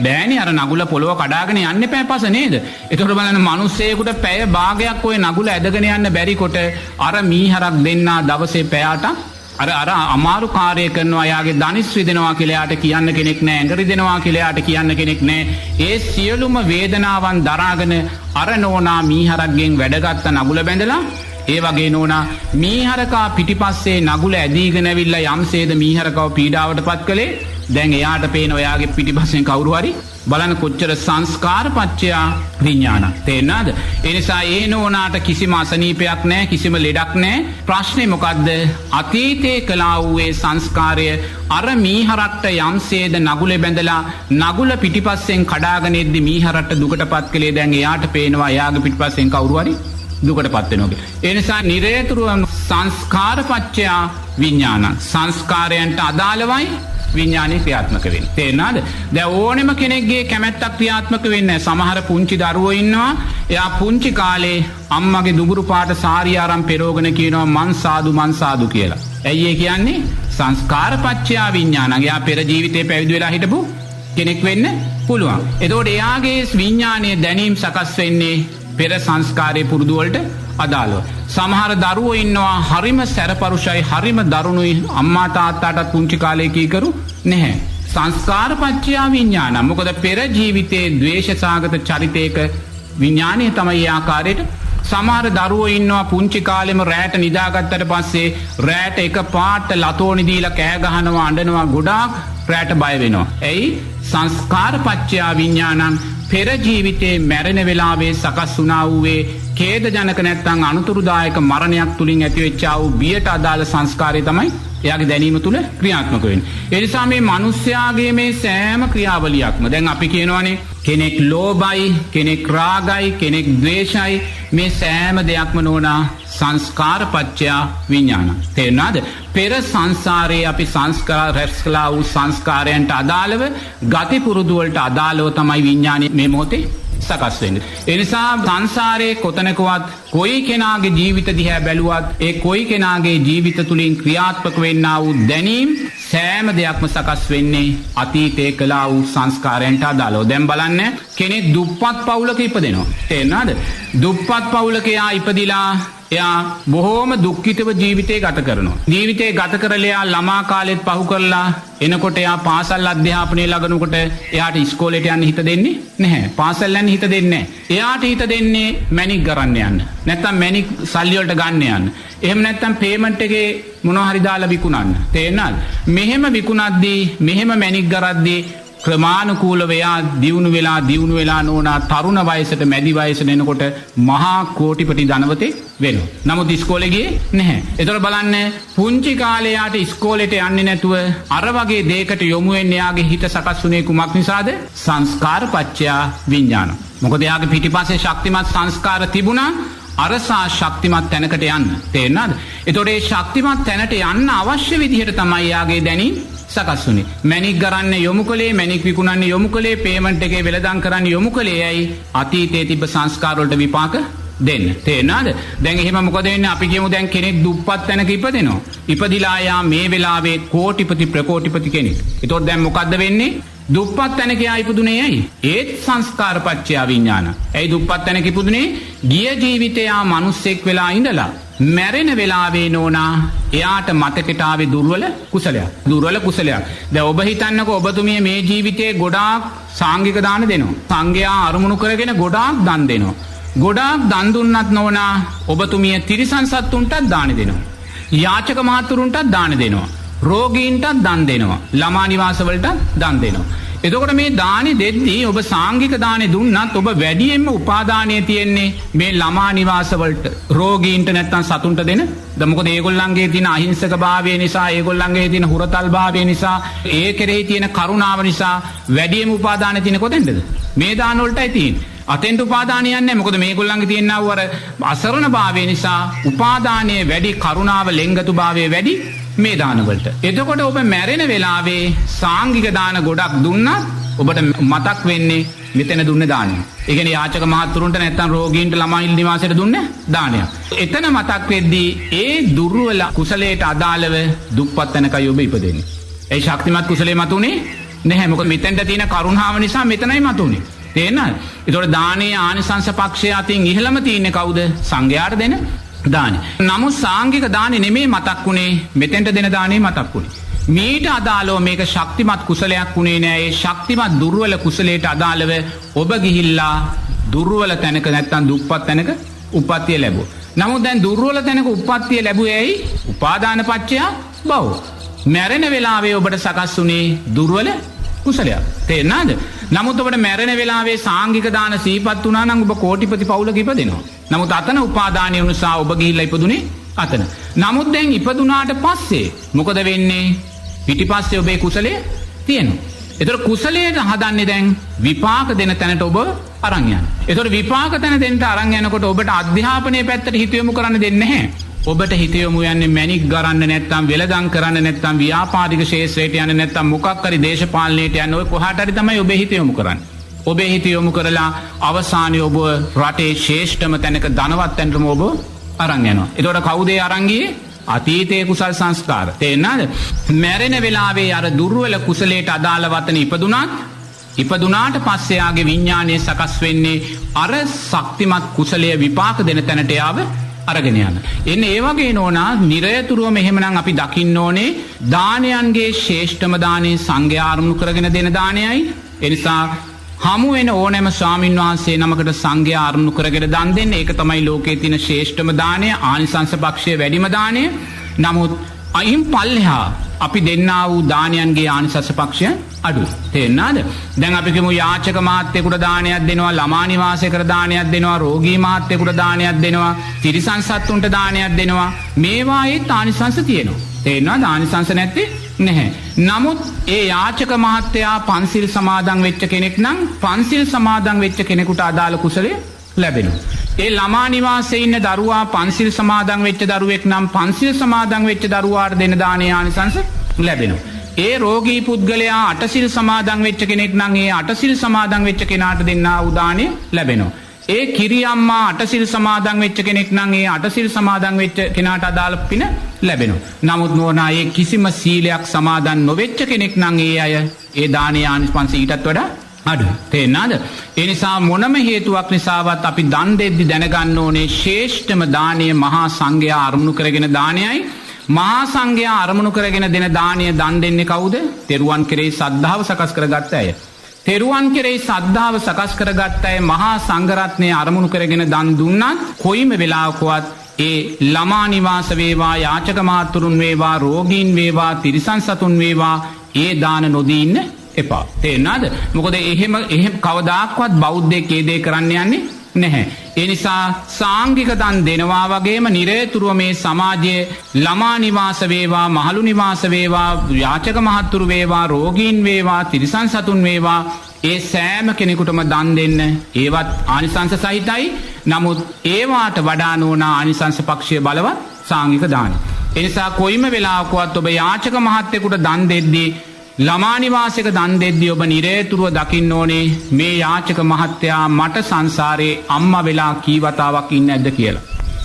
බෑනේ අර නගුල පොළව කඩාගෙන යන්න එපා පස නේද? ඒතකොට බලන්න මිනිස්සෙකුට පැය භාගයක් ওই නගුල ඇදගෙන යන්න බැරි කොට අර මීහරක් දෙන්නා දවසේ පැයට අර අමාරු කාර්යය කරනවා. යාගේ දනිස් රිදෙනවා කියලා යාට කියන්න කෙනෙක් නැහැ. ඇඟ රිදෙනවා කියලා යාට කියන්න කෙනෙක් නැහැ. ඒ සියලුම වේදනාවන් දරාගෙන අර නෝනා මීහරක්ගෙන් වැඩගත්ත නගුල බැඳලා ඒ වගේ නෝනා මීහරකා පිටිපස්සේ නගුල ඇදීගෙන ඇවිල්ලා යම්සේද මීහරකව පීඩාවටපත් කළේ. දැන් එයාට පේන ඔයාගේ පිටිපස්සෙන් කවුරු හරි බලන්න කොච්චර සංස්කාරපච්චයා විඥාන. තේරෙනවද? ඒ නිසා ඒ නෝනාට කිසිම අසනීපයක් නැහැ, කිසිම ලෙඩක් නැහැ. ප්‍රශ්නේ මොකද්ද? අතීතේ කළා වූ ඒ සංස්කාරය අර මීහරක්ට යම්සේද නගුලේ බැඳලා නගුල පිටිපස්සෙන් කඩාගෙන එද්දි මීහරට දුකටපත් කළේ. දැන් එයාට පේනවා එයාගේ පිටිපස්සෙන් කවුරු හරි දුකටපත් වෙනවා කියලා. ඒ නිසා නිරේතුරුවම සංස්කාරපච්චයා විඥාන. සංස්කාරයන්ට අදාළවයි විඥානය ක්‍රියාත්මක වෙන්නේ. තේරෙනවද? දැන් ඕනෙම කෙනෙක්ගේ කැමැත්තක් ක්‍රියාත්මක වෙන්නේ නැහැ. සමහර පුංචි දරුවෝ ඉන්නවා. එයා පුංචි කාලේ අම්මගේ දුඹුරු පාට සාරිය අරන් පෙරෝගෙන කියනවා මං සාදු කියලා. ඇයි ඒ කියන්නේ? සංස්කාරපච්චයා විඥාන. එයා පෙර ජීවිතේ පැවිදි වෙලා හිටපු කෙනෙක් වෙන්න පුළුවන්. එතකොට එයාගේ විඥානයේ දැනීම් සකස් වෙන්නේ පෙර සංස්කාරයේ පුරුදු වලට අදාළව. සමහර දරුවෝ ඉන්නවා හරිම සැරපරුෂයි, හරිම දරුණුයි, අම්මා තාත්තාටත් පුංචි කාලේ කීකරු නැහැ. සංස්කාරපච්චයා විඥාන. මොකද පෙර ජීවිතයේ ද්වේෂසාගත චරිතයක විඥානය තමයි ඒ ආකාරයට. සමහර දරුවෝ ඉන්නවා පුංචි කාලෙම රැට නිදාගත්තට පස්සේ රැට එක පාට ලතෝනි දීලා කෑ ගහනවා, අඬනවා, ගොඩාක් රැට බය වෙනවා. ඇයි? සංස්කාරපච්චයා විඥානං. පෙර ජීවිතේ මැරෙන වෙලාවේ සකස් වුණා වූ ඛේද ජනක නැත්නම් අනුතුරුදායක මරණයක් තුලින් ඇතිවෙච්චා වූ බියට අදාළ සංස්කාරය තමයි එයාගේ දැනීම තුල ක්‍රියාත්මක වෙන්නේ. ඒ නිසා මේ මිනිස්යාගේ මේ සෑම ක්‍රියාවලියක්ම දැන් අපි කියනවානේ කෙනෙක් ලෝභයි, කෙනෙක් රාගයි, කෙනෙක් ද්වේෂයි. මේ සෑම දෙයක්ම නෝනා සංස්කාරපච්චයා විඥාන. තේරෙනවද? පෙර සංසාරයේ අපි සංස්කාර රැස්කලා වූ සංස්කාරයන්ට අදාළව ගති පුරුදු වලට අදාළව තමයි විඥානය මේ මොහොතේ සකස් වෙන්නේ. ඒ නිසා සංසාරයේ කොතනකවත් කොයි කෙනාගේ ජීවිත දිහා බැලුවත් ඒ කොයි කෙනාගේ ජීවිත තුලින් ක්‍රියාත්මක වෙන්නා වූ දැනීම් සෑම දෙයක්ම සකස් වෙන්නේ අතීතයේ කළා වූ සංස්කාරයන්ට අදාළව. දැන් බලන්න කෙනෙක් දුප්පත් පවුලක ඉපදෙනවා. තේරෙනවද? දුප්පත් පවුලක එයා ඉපදිලා එයා බොහෝම දුක්ඛිතව ජීවිතේ ගත කරනවා. ජීවිතේ ගත කරලා එයා ළමා කාලෙත් පහු කරලා එනකොට එයා පාසල් අධ්‍යාපනය ලබනකොට එයාට ඉස්කෝලේට යන්න හිත දෙන්නේ නැහැ. පාසල් යන්න හිත දෙන්නේ නැහැ. එයාට හිත දෙන්නේ මැණික් ගරන්න යන්න. නැත්තම් මැණික් සල්ලි වලට ගන්න යන්න. එහෙම නැත්තම් පේමන්ට් එකේ මොනවා හරි දාලා විකුණන්න. තේරෙනවද? මෙහෙම විකුණද්දී මෙහෙම මැණික් ගරද්දී ක්‍රමානුකූලව එයා දියුණු වෙලා නෝනා තරුණ වයසට මැදි වයසට එනකොට මහා කෝටිපති ධනවතෙක් වෙනවා. නමුත් ඉස්කෝලේ ගියේ නැහැ. ඒතර බලන්න පුංචි කාලේ යාට ඉස්කෝලේට යන්නේ නැතුව අර වගේ දෙයකට යොමු වෙන්නේ යාගේ හිත සකස් වුණේ කුමක් නිසාද? සංස්කාරපච්චයා විඥාන. මොකද යාගේ පිටිපස්සේ ශක්තිමත් සංස්කාර තිබුණා. අරසා ශක්තිමත් තැනකට යන්න. තේරෙනවද? ඒතකොට මේ ශක්තිමත් තැනට යන්න අවශ්‍ය විදිහට තමයි යාගේ දැනීම සකස් වුණේ. මැණික් ගරන්න යොමු කළේ, මැණික් විකුණන්න යොමු කළේ, පේමන්ට් එකේ වෙළඳාම් කරන්න යොමු කළේ ඇයි? අතීතයේ තිබ්බ සංස්කාර වලට විපාක දෙන්න. තේරෙනවද? දැන් එහෙම මොකද වෙන්නේ? අපි කියමු දැන් කෙනෙක් දුප්පත් තැනක ඉපදෙනවා. ඉපදිලා යා මේ වෙලාවේ කෝටිපති ප්‍රකෝටිපති කෙනෙක්. ඒතකොට දැන් මොකද්ද වෙන්නේ? දුප්පත් තැනක යා ඉපදුනේ ඇයි? ඒත් සංස්කාරපච්චයා විඥාන. ඇයි දුප්පත් තැනක ඉපදුනේ? ගිය ජීවිතේ යා මිනිස්සෙක් වෙලා ඉඳලා මැරෙන වෙලාවේ නෝනා එයාට මතකෙට ආවේ දුර්වල කුසලයක්. දැන් ඔබ හිතන්නකෝ ඔබතුමිය මේ ජීවිතේ ගොඩාක් සාංගික දාන දෙනවා. සංඝයා අරමුණු කරගෙන ගොඩාක් දන් දෙනවා. ගොඩාක් දන් දුන්නත් නෝනා ඔබතුමිය තිරිසන් සත්තුන්ටත් දාන දෙනවා. යාචක මහතුරුන්ටත් දාන දෙනවා. රෝගීන්ටත් දන් දෙනවා. ළමා නිවාස වලට දන් දෙනවා. එතකොට මේ දානේ දෙද්දී ඔබ සාංගික දානේ දුන්නත් ඔබ වැඩියෙන්ම උපාදානය තියෙන්නේ මේ ළමා නිවාසවලට රෝගීන්ට නැත්තම් සතුන්ට දෙන. මොකද ඒගොල්ලන්ගේ තියෙන අහිංසක භාවය නිසා ඒගොල්ලන්ගේ තියෙන හුරතල් භාවය නිසා ඒ කෙරෙහි තියෙන කරුණාව නිසා වැඩියෙන්ම උපාදානය තියෙන කොතෙන්ද? මේ දාන වලටයි තියෙන්නේ. අතෙන්ට උපාදානය යන්නේ මොකද මේගොල්ලන්ගේ තියෙනව අර අසරණ භාවය නිසා උපාදානයේ වැඩි කරුණාව ලෙන්ගතු භාවය වැඩි මේ දානවලට. එතකොට ඔබ මැරෙන වෙලාවේ සාංගික දාන ගොඩක් දුන්නත් ඔබට මතක් වෙන්නේ මෙතන දුන්න දානය. ඒ කියන්නේ යාචක මහත්තුරුන්ට නැත්තම් රෝගීන්ට ළමයි නිවාසයට දුන්න දානයක්. එතන මතක් වෙද්දී ඒ දුර්වල කුසලයට අදාළව දුප්පත් තැනකයි ඔබ ඉපදෙන්නේ. ඒ ශක්තිමත් කුසලයේ මතුනේ නැහැ. මොකද මෙතෙන්ට තියෙන කරුණාව නිසා මෙතනයි මතුනේ. තේරෙනවද? ඒතකොට දානයේ ආනිසංස පක්ෂය අතින් ඉහළම තියෙන්නේ කවුද? සංඝයාට දෙන දානෙ. නමුත් සාංගික දානෙ නෙමේ මතක් වුණේ මෙතෙන්ට දෙන දානෙ මතක් වුණේ. මීට අදාළව මේක ශක්තිමත් කුසලයක් වුණේ නෑ. ඒ ශක්තිමත් දුර්වල කුසලයට අදාළව ඔබ ගිහිල්ලා දුර්වල තැනක නැත්තම් දුප්පත් තැනක උප්පත්තිය ලැබුවා. නමුත් දැන් දුර්වල තැනක උප්පත්තිය ලැබුවේ ඇයි? උපාදාන පත්‍ය භව. මැරෙන වෙලාවේ ඔබට සකස් වුණේ දුර්වල කුසලයක්. තේරෙනවද? නමුත් ඔබට මැරෙන වෙලාවේ සාංගික දාන සීපත් වුණා නම් ඔබ කෝටිපති පවුලක ඉපදෙනවා. නමුත් අතන උපාදානය නිසා ඔබ ගිහිල්ලා ඉපදුනේ අතන. නමුත් දැන් ඉපදුනාට පස්සේ මොකද වෙන්නේ? පිටිපස්සේ ඔබේ කුසලයේ තියෙනවා. ඒතර කුසලයට හදන්නේ දැන් විපාක දෙන තැනට ඔබ අරන් යන්න. ඒතර විපාක තැන දෙන්න අරන් යනකොට ඔබට අධ්‍යාපනයේ පැත්තට හිත යොමු කරන්න දෙන්නේ නැහැ. ඔබට හිත යොමු යන්නේ මැණික් ගරන්න නැත්නම් වෙලදම් කරන්න නැත්නම් ව්‍යාපාරික ශේෂ්ත්‍රයට යන්න නැත්නම් මොකක් හරි දේශපාලනයට යන්න ඔය කොහාට හරි තමයි ඔබේ හිත යොමු කරන්නේ. ඔබේ හිත යොමු කරලා අවසානයේ ඔබ රටේ ශ්‍රේෂ්ඨම තැනක ධනවත් තැනටම ඔබ අරන් යනවා. ඒතකොට කවුද අරන් ගියේ? අතීතයේ කුසල් සංස්කාර. තේරෙනවද? මැරෙන වෙලාවේ අර දුර්වල කුසලයට අදාළ වතන ඉපදුනාට පස්සේ ආගේ විඥානයේ සකස් වෙන්නේ අර ශක්තිමත් කුසලයේ විපාක දෙන තැනට යාව අරගෙන යන. එන්න ඒ වගේ නෝනා නිරයතුරුවම එහෙමනම් අපි දකින්න ඕනේ දානයන්ගේ ශ්‍රේෂ්ඨම දානේ සංඝයා ආරමුණු කරගෙන දෙන දානයයි. ඒ නිසා හමු වෙන ඕනෑම ස්වාමින් වහන්සේ නමකට සංඝයා ආරමුණු කරගෙන දන් දෙන්න. ඒක තමයි ලෝකයේ තියෙන ශ්‍රේෂ්ඨම දානය, ආනිසංස පක්ෂයේ වැඩිම දානය. නමුත් අයින් පල්ලෙහා අපි දෙන්නා වූ දානයන්ගේ ආනිසංස පක්ෂය අඩුයි. තේරෙනවද? දැන් අපි කියමු යාචක මහත්තයෙකුට දානයක් දෙනවා, ළමා නිවාසයකට දානයක් දෙනවා, රෝගී මහත්තයෙකුට දානයක් දෙනවා, තිරිසන් සත්තුන්ට දානයක් දෙනවා. මේවායේ ආනිසංස තියෙනවා. තේරෙනවද? ආනිසංස නැත්තේ නැහැ. නමුත් ඒ යාචක මහත්තයා පන්සිල් සමාදන් වෙච්ච කෙනෙක් නම් පන්සිල් සමාදන් වෙච්ච කෙනෙකුට අදාළ කුසලයේ ලැබෙනවා. ඒ ළමා නිවාසයේ ඉන්න දරුවා පන්සිල් සමාදන් වෙච්ච දරුවෙක් නම් පන්සිල් සමාදන් වෙච්ච දරුවාට දෙන දානේ ආනිසංස ලැබෙනවා. ඒ රෝගී පුද්ගලයා අටසිල් සමාදන් වෙච්ච කෙනෙක් නම් ඒ අටසිල් සමාදන් වෙච්ච කෙනාට දෙන්නා වූ දානේ ලැබෙනවා. ඒ කිරියම්මා අටසිල් සමාදන් වෙච්ච කෙනෙක් නම් ඒ අටසිල් සමාදන් වෙච්ච කෙනාට අදාළ පින ලැබෙනවා. නමුත් නෝනා ඒ කිසිම සීලයක් සමාදන් නොවෙච්ච කෙනෙක් නම් ඒ අය ඒ දානේ ආනිසංස ඊටත් වඩා අඩුයි. තේරෙනවද? ඒ නිසා මොනම හේතුවක් නිසාවත් අපි දන් දෙද්දි දැනගන්න ඕනේ ශ්‍රේෂ්ඨම දානය මහා සංඝයා අරමුණු කරගෙන දානයයි. මහා සංඝයා අරමුණු කරගෙන දෙන දානය දන් දෙන්නේ කවුද? තෙරුවන් කෙරෙහි සද්ධාව සකස් කරගත්ත අය. තෙරුවන් කෙරෙහි සද්ධාව සකස් කරගත්ත අය මහා සංඝරත්නය අරමුණු කරගෙන දන් දුන්නත් කොයිම වෙලාවකවත් ඒ ළමා නිවාස වේවා, යාචක මහත්තුරුන් වේවා, රෝගීන් වේවා, තිරිසන් සතුන් වේවා ඒ දාන නොදී ඉන්න එපා. තේරෙනවද? මොකද එහෙම කවදාක්වත් බෞද්ධයෙක් ඒ දේ කරන්න යන්නේ නැහැ. ඒ නිසා සාංගික දන් දෙනවා වගේම නිරේතුරුව මේ සමාජයේ ළමා නිවාස වේවා, මහලු නිවාස වේවා, යාචක මහත්තුරු වේවා, රෝගීන් වේවා, තිරිසන් සතුන් වේවා ඒ සෑම කෙනෙකුටම දන් දෙන්න. ඒවත් ආනිසංස සහිතයි. නමුත් ඒවාට වඩා නෝනා ආනිසංස පක්ෂය බලවත් සාංගික දාන. ඒ නිසා කොයිම වෙලාවකවත් ඔබ යාචක මහත්තයෙකුට දන් දෙද්දී ළමා නිවාසයක දන් දෙද්දී ඔබ නිරේතුරුව දකින්න ඕනේ මේ යාචක මහත්තයා මට සංසාරේ අම්මා වෙලා කී වතාවක් ඉන්නේ නැද්ද කියලා.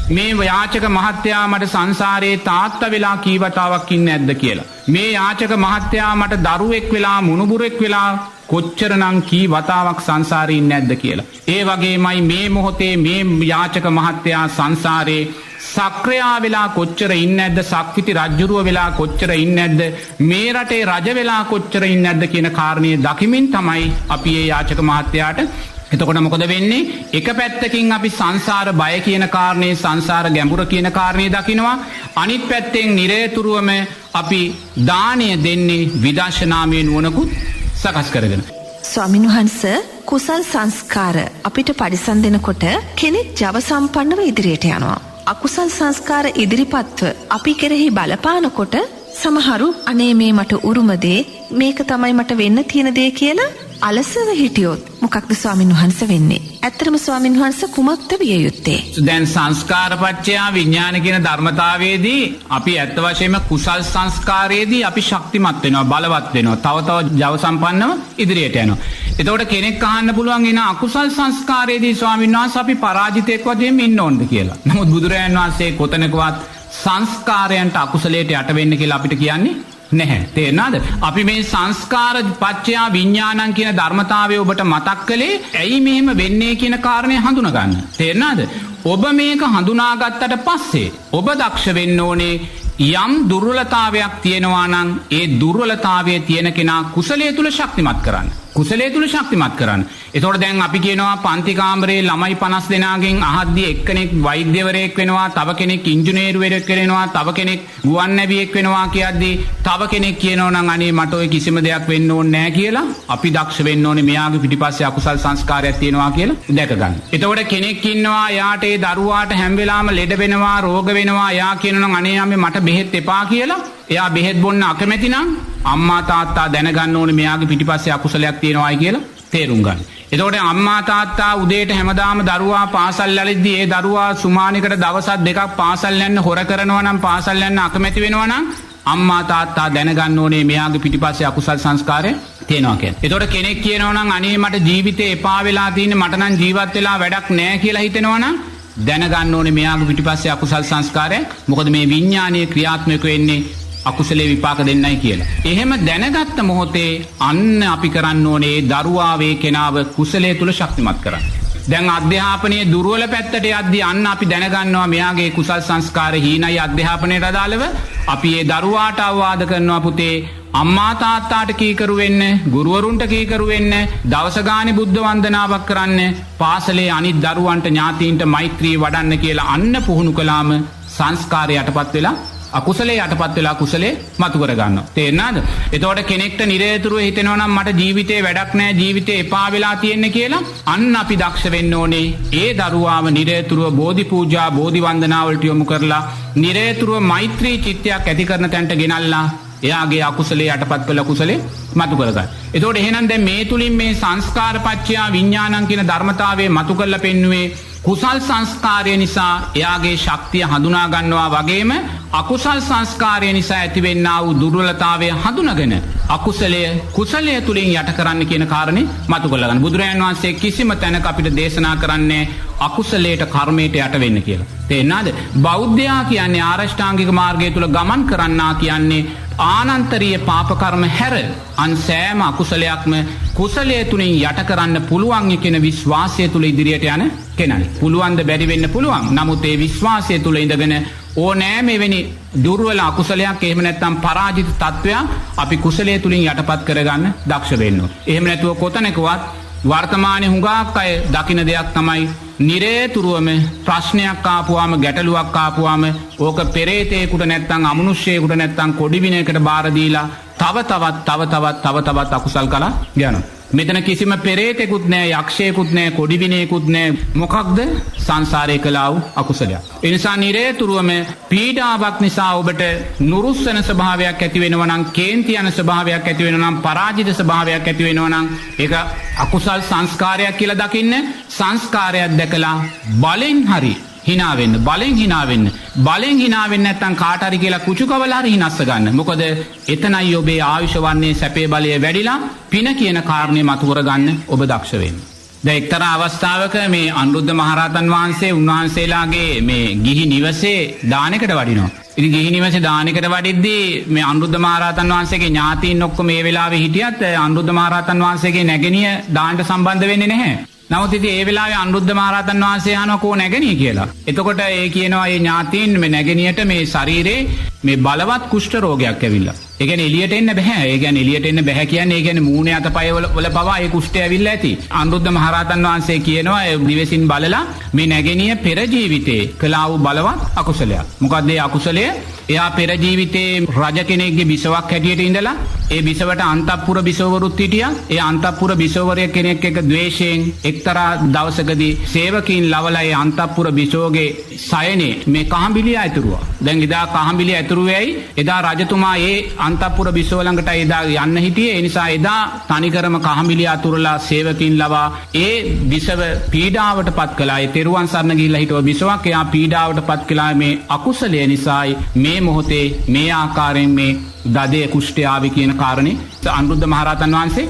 මේ යාචක මහත්තයා මට සංසාරේ තාත්තා වෙලා කී වතාවක් ඉන්නේ නැද්ද කියලා. මේ යාචක මහත්තයා මට දරුවෙක් වෙලා මුණුබුරෙක් වෙලා කොච්චරනම් කී වතාවක් සංසාරේ ඉන්නේ නැද්ද කියලා. ඒ වගේමයි මේ මොහොතේ මේ යාචක මහත්තයා සංසාරේ සක්‍රියා වෙලා කොච්චර ඉන්නේ නැද්ද, සක්විති රජුරුව වෙලා කොච්චර ඉන්නේ නැද්ද, මේ රටේ රජ වෙලා කොච්චර ඉන්නේ නැද්ද කියන කාරණේ දකිමින් තමයි අපි මේ යාචක මහත්තයාට. එතකොට මොකද වෙන්නේ? එක පැත්තකින් අපි සංසාර බය කියන කාරණේ, සංසාර ගැඹුර කියන කාරණේ දකිනවා. අනිත් පැත්තෙන් නිරේතුරුවම අපි දාණය දෙන්නේ විදර්ශනාමය නුවණකුත් සකස් කරගෙන. ස්වාමීන් වහන්ස කුසල් සංස්කාර අපිට පරිසම් දෙනකොට කෙනෙක් ජව සම්පන්නව ඉදිරියට යනවා. අකුසල් සංස්කාර ඉදිරිපත්ව අපි කෙරෙහි බලපානකොට සමහරු අනේ මේ මට උරුම දේ මේක තමයි මට වෙන්න තියෙන දේ කියලා අලසව හිටියොත් මොකක්ද ස්වාමීන් වහන්ස වෙන්නේ? ඇත්තටම ස්වාමීන් වහන්ස කුමක්ද විය යුත්තේ? දැන් සංස්කාරපච්චය විඥාන කියන ධර්මතාවයේදී අපි ඇත්ත වශයෙන්ම කුසල් සංස්කාරයේදී අපි ශක්තිමත් වෙනවා, බලවත් වෙනවා, තව තව ජව සම්පන්නව ඉදිරියට යනවා. එතකොට කෙනෙක් අහන්න පුළුවන් එන අකුසල් සංස්කාරයේදී ස්වාමීන් වහන්සේ අපි පරාජිතයෙක් වශයෙන් ඉන්න ඕනද කියලා. නමුත් බුදුරජාණන් වහන්සේ කොතනකවත් සංස්කාරයන්ට අකුසලයට යට වෙන්න කියලා අපිට කියන්නේ නැහැ. තේරෙනවද? අපි මේ සංස්කාර පච්චයා විඥානං කියන ධර්මතාවය ඔබට මතක් කළේ ඇයි මෙහෙම වෙන්නේ කියන කාරණේ හඳුනා ගන්න. තේරෙනවද? ඔබ මේක හඳුනාගත්තට පස්සේ ඔබ දක්ෂ වෙන්න ඕනේ යම් දුර්වලතාවයක් තියෙනවා නම් ඒ දුර්වලතාවයේ තියෙන කෙනා කුසලයේ තුල ශක්තිමත් කරන්න. කුසලයේ තුල ශක්තිමත් කරන්න. එතකොට දැන් අපි කියනවා පන්ති කාමරේ ළමයි 50 දෙනාගෙන් අහද්දී එක්කෙනෙක් වෛද්‍යවරයෙක් වෙනවා, තව කෙනෙක් ඉංජිනේරුවෙක් වෙනවා, තව කෙනෙක් ගුවන් නැවියෙක් වෙනවා කියද්දී තව කෙනෙක් කියනවා නම් අනේ මට ඔය කිසිම දෙයක් වෙන්න ඕනේ නැහැ කියලා අපි දක්ෂ වෙන්න ඕනේ මෙයාගේ පිටිපස්සේ අකුසල් සංස්කාරයක් තියෙනවා කියලා දැක ගන්න. එතකොට කෙනෙක් ඉන්නවා යාට ඒ දරුවාට හැම වෙලාවෙම ලෙඩ වෙනවා, රෝග වෙනවා, යා කියනවා නම් අනේ අම්මේ මට බෙහෙත් එපා කියලා එයා බෙහෙත් බොන්න අකමැති නම් අම්මා තාත්තා දැනගන්න ඕනේ මෙයාගේ පිටිපස්සේ අකුසලයක් තියෙනවායි කියලා තේරුම් ගන්න. එතකොට අම්මා තාත්තා උදේට හැමදාම දරුවා පාසල් යලද්දී ඒ දරුවා සුමානිකට දවස් දෙකක් පාසල් යන්න හොර කරනවා නම් පාසල් යන්න අකමැති වෙනවා නම් අම්මා තාත්තා දැනගන්න ඕනේ මෙයාගේ පිටිපස්සේ අකුසල් සංස්කාරය තියෙනවා කියලා. එතකොට කෙනෙක් කියනවා නම් අනේ මට ජීවිතේ එපා වෙලා තියෙන්නේ මට නම් ජීවත් වෙලා වැඩක් නැහැ කියලා හිතෙනවා නම් දැනගන්න ඕනේ මෙයාගේ පිටිපස්සේ අකුසල් සංස්කාරය. මොකද මේ විඥානීය ක්‍රියාත්මක වෙන්නේ අකුසලේ විපාක දෙන්නයි කියලා. එහෙම දැනගත්ත මොහොතේ අන්න අපි කරන්න ඕනේ දරුවා වේ කෙනාව කුසලයේ තුල ශක්තිමත් කරන්න. දැන් අධ්‍යාපනයේ දුර්වල පැත්තට යද්දී අන්න අපි දැනගන්නවා මෙයාගේ කුසල් සංස්කාර හීනයි අධ්‍යාපනයට අදාළව අපි ඒ දරුවාට අවවාද කරනවා පුතේ අම්මා තාත්තාට කීකරු වෙන්න, ගුරුවරුන්ට කීකරු වෙන්න, දවස ගානේ බුද්ධ වන්දනාවක් කරන්න, පාසලේ අනිත් දරුවන්ට ඥාතීන්ට මෛත්‍රී වඩන්න කියලා අන්න පුහුණු කළාම සංස්කාරය යටපත් වෙලා අකුසලේ යටපත් වෙලා කුසලේ මතු කර ගන්නවා. තේරෙනවද? එතකොට කෙනෙක්ට නිරේතුරුව හිතෙනවා නම් මට ජීවිතේ වැඩක් නැහැ, ජීවිතේ එපා වෙලා තියෙන්නේ කියලා අන්න අපි දක්ෂ වෙන්න ඕනේ. ඒ දරුවාව නිරේතුරුව බෝධි පූජා, බෝධි වන්දනා වලට යොමු කරලා නිරේතුරුව මෛත්‍රී චිත්තයක් ඇති කරන තැනට ගෙනල්ලා එයාගේ අකුසලේ යටපත් කළ කුසලේ මතු කරගන්න. එතකොට එහෙනම් දැන් මේ තුලින් මේ සංස්කාර පච්චයා විඥානං කියන ධර්මතාවය මතු කරලා පෙන්නුවේ කුසල් සංස්කාරය නිසා එයාගේ ශක්තිය හඳුනා ගන්නවා වගේම අකුසල් සංස්කාරය නිසා ඇතිවෙන්නා වූ දුර්වලතාවය හඳුනගෙන අකුසලය කුසලය තුලින් යට කරන්න කියන කාරණේ මතු කරලා ගන්න. බුදුරජාණන් වහන්සේ කිසිම තැනක අපිට දේශනා කරන්නේ අකුසලයට කර්මයට යට වෙන්න කියලා. තේරෙනවද? බෞද්ධයා කියන්නේ ආරෂ්ඨාංගික මාර්ගය තුල ගමන් කරන්නා කියන්නේ ආනන්තරීය පාප කර්ම හැර අන් සෑම අකුසලයක්ම කුසලයේ තුලින් යට කරන්න පුළුවන් කියන විශ්වාසය තුල ඉදිරියට යන කෙනයි. පුළුවන් ද බැරි වෙන්න පුළුවන්. නමුත් ඒ විශ්වාසය තුල ඉඳගෙන ඕනෑම එවැනි දුර්වල අකුසලයක් එහෙම නැත්නම් පරාජිත තත්වයක් අපි කුසලයේ තුලින් යටපත් කරගන්න දක්ෂ වෙන්න ඕනේ. එහෙම නැතුව කොතනකවත් වර්තමානයේ හුඟක් අය දකින දෙයක් තමයි නිරේතුරුවම ප්‍රශ්නයක් ආපුවාම ගැටලුවක් ආපුවාම ඕක පෙරේතේකට නැත්නම් අමනුෂ්‍යයෙකුට නැත්නම් කොඩිවිනයකට බාර දීලා තව තවත් අකුසල් කළා යනවා. මෙතන කිසිම පෙරේතෙකුත් නෑ, යක්ෂයෙකුත් නෑ, කොඩිවිනයෙකුත් නෑ. මොකක්ද? සංසාරේ කළා වූ අකුසලයක්. ඒ නිසා නිරේතුරුවම පීඩාවක් නිසා ඔබට නුරුස්සන ස්වභාවයක් ඇති වෙනවා නම්, කේන්ති යන ස්වභාවයක් ඇති වෙනවා නම්, පරාජිත ස්වභාවයක් ඇති වෙනවා නම් ඒක අකුසල් සංස්කාරයක් කියලා දකින්න. සංස්කාරයක් දැකලා බලෙන් හරි හිනා වෙන්න, බලෙන් හිනා වෙන්න. බලෙන් හිනා වෙන්න නැත්නම් කාට හරි කියලා කුචුකවලා හරි හිනස්ස ගන්න. මොකද එතනයි ඔබේ ආයුෂ වන්නේ සැපේ බලය වැඩිලා පින කියන කාරණේ මතු කරගන්න ඔබ දක්ෂ වෙන්න. දැන් එක්තරා අවස්ථාවක මේ අනුරුද්ධ මහරහතන් වහන්සේ උන්වහන්සේලාගේ මේ ගිහි නිවසේ දානයකට වඩිනවා. ඉතින් ගිහි නිවසේ දානයකට වඩිද්දී මේ අනුරුද්ධ මහරහතන් වහන්සේගේ ඥාතීන් ඔක්කොම මේ වෙලාවේ හිටියත් අනුරුද්ධ මහරහතන් වහන්සේගේ නැගණිය දානට සම්බන්ධ වෙන්නේ නැහැ. නමුත් ඉතින් ඒ වෙලාවේ අනුරුද්ධ මහරහතන් වහන්සේ අහනවා කෝ නැගණිය කියලා. එතකොට ඒ කියනවා මේ ඥාතීන් මේ නැගණියට මේ ශරීරේ මේ බලවත් කුෂ්ඨ රෝගයක් ඇවිල්ලා. ඒ කියන්නේ එළියට එන්න බෑ. ඒ කියන්නේ එළියට එන්න බෑ කියන්නේ ඒ කියන්නේ මූණේ අතපය වල පවා ඒ කුෂ්ඨය ඇවිල්ලා ඇති. අනුරුද්ධ මහරහතන් වහන්සේ කියනවා දිවසින් බලලා මේ නැගෙනිය පෙර ජීවිතේ කළා වූ බලවත් අකුසලයක්. මොකක්ද ඒ අකුසලය? එයා පෙර ජීවිතේ රජ කෙනෙක්ගේ බිසවක් හැටියට ඉඳලා ඒ බිසවට අන්තපුර බිසවවරුත් හිටියා. ඒ අන්තපුර බිසවවරයෙක් කෙනෙක් එක්ක ද්වේෂයෙන් එක්තරා දවසකදී සේවකීන් ලවලා ඒ අන්තපුර බිසවගේ සයනේ මේ කහඹිලිය ඇතුරුවා. දැන් එදා කහඹිලිය ඇතුරුවේයි එදා රජතුමා ඒ අන්තපුර බිසව ළඟට එදා යන්න හිටියේ. ඒ නිසා එදා තනිකරම කහඹිලිය අතුරලා සේවකීන් ලවා ඒ බිසව පීඩාවට පත් කළා. ඒ තෙරුවන් සරණ ගිහිල්ලා හිටව බිසවක් එයා පීඩාවට පත් කළා මේ අකුසලය නිසායි මේ මොහොතේ මේ ආකාරයෙන් මේ දදේ කුෂ්ඨය ආවේ කියන කාරණේ අනුරුද්ධ මහරහතන් වහන්සේ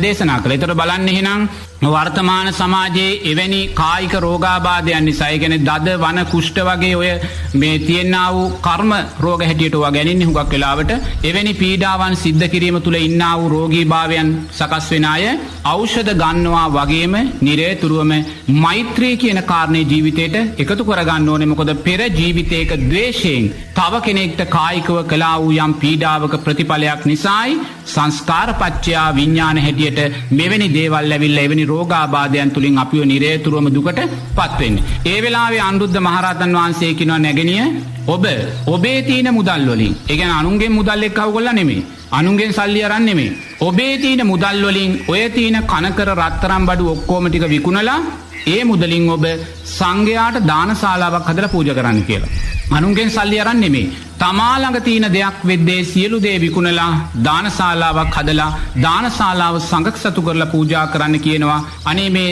දේශනා කළා. ඒතර බලන්න එහෙනම් වර්තමාන සමාජයේ එවැනි කායික රෝගාබාධයන් නිසා ඒ කියන්නේ දද වන කුෂ්ඨ වගේ ඔය මේ තියෙනා වූ කර්ම රෝග හැටියට ඔවා ගැනින්නේ හුඟක් වෙලාවට එවැනි පීඩාවන් සිද්ධ කිරීම තුළ ඉන්නා වූ රෝගීභාවයන් සකස් වෙන අය ඖෂධ ගන්නවා වගේම නිරේතුරුවම මෛත්‍රී කියන කාරණේ ජීවිතයට එකතු කරගන්න ඕනේ. මොකද පෙර ජීවිතයක ද්වේෂයෙන් තව කෙනෙක්ට කායිකව කළා වූ යම් පීඩාවක ප්‍රතිඵලයක් නිසායි සංස්කාරපච්චයා විඥාන හැටියට මෙවැනි දේවල් ඇවිල්ලා එවැනි රෝගාබාධයන් තුලින් අපිව නිරේතුරුවම දුකට පත් වෙන්නේ. ඒ වෙලාවේ අනුරුද්ධ මහරහතන් වහන්සේ කියනවා නැගණිය ඔබේ තියෙන මුදල් වලින් ඒ කියන්නේ අනුන්ගෙන් මුදල් එක්කව කොල්ලා නෙමෙයි. අනුන්ගෙන් සල්ලි අරන් නෙමෙයි. ඔබේ තියෙන මුදල් වලින් ඔය තියෙන කනකර රත්තරන් බඩු ඔක්කොම ටික විකුණලා ඒ මුදලින් ඔබ සංඝයාට දානශාලාවක් හදලා පූජා කරන්න කියලා. අනුන්ගෙන් සල්ලි අරන් නෙමෙයි. තමා ළඟ තියෙන දෙයක් වෙද්දී සියලු දේ විකුණලා දානශාලාවක් හදලා දානශාලාව සංඝක් සතු කරලා පූජා කරන්න කියනවා. අනේ මේ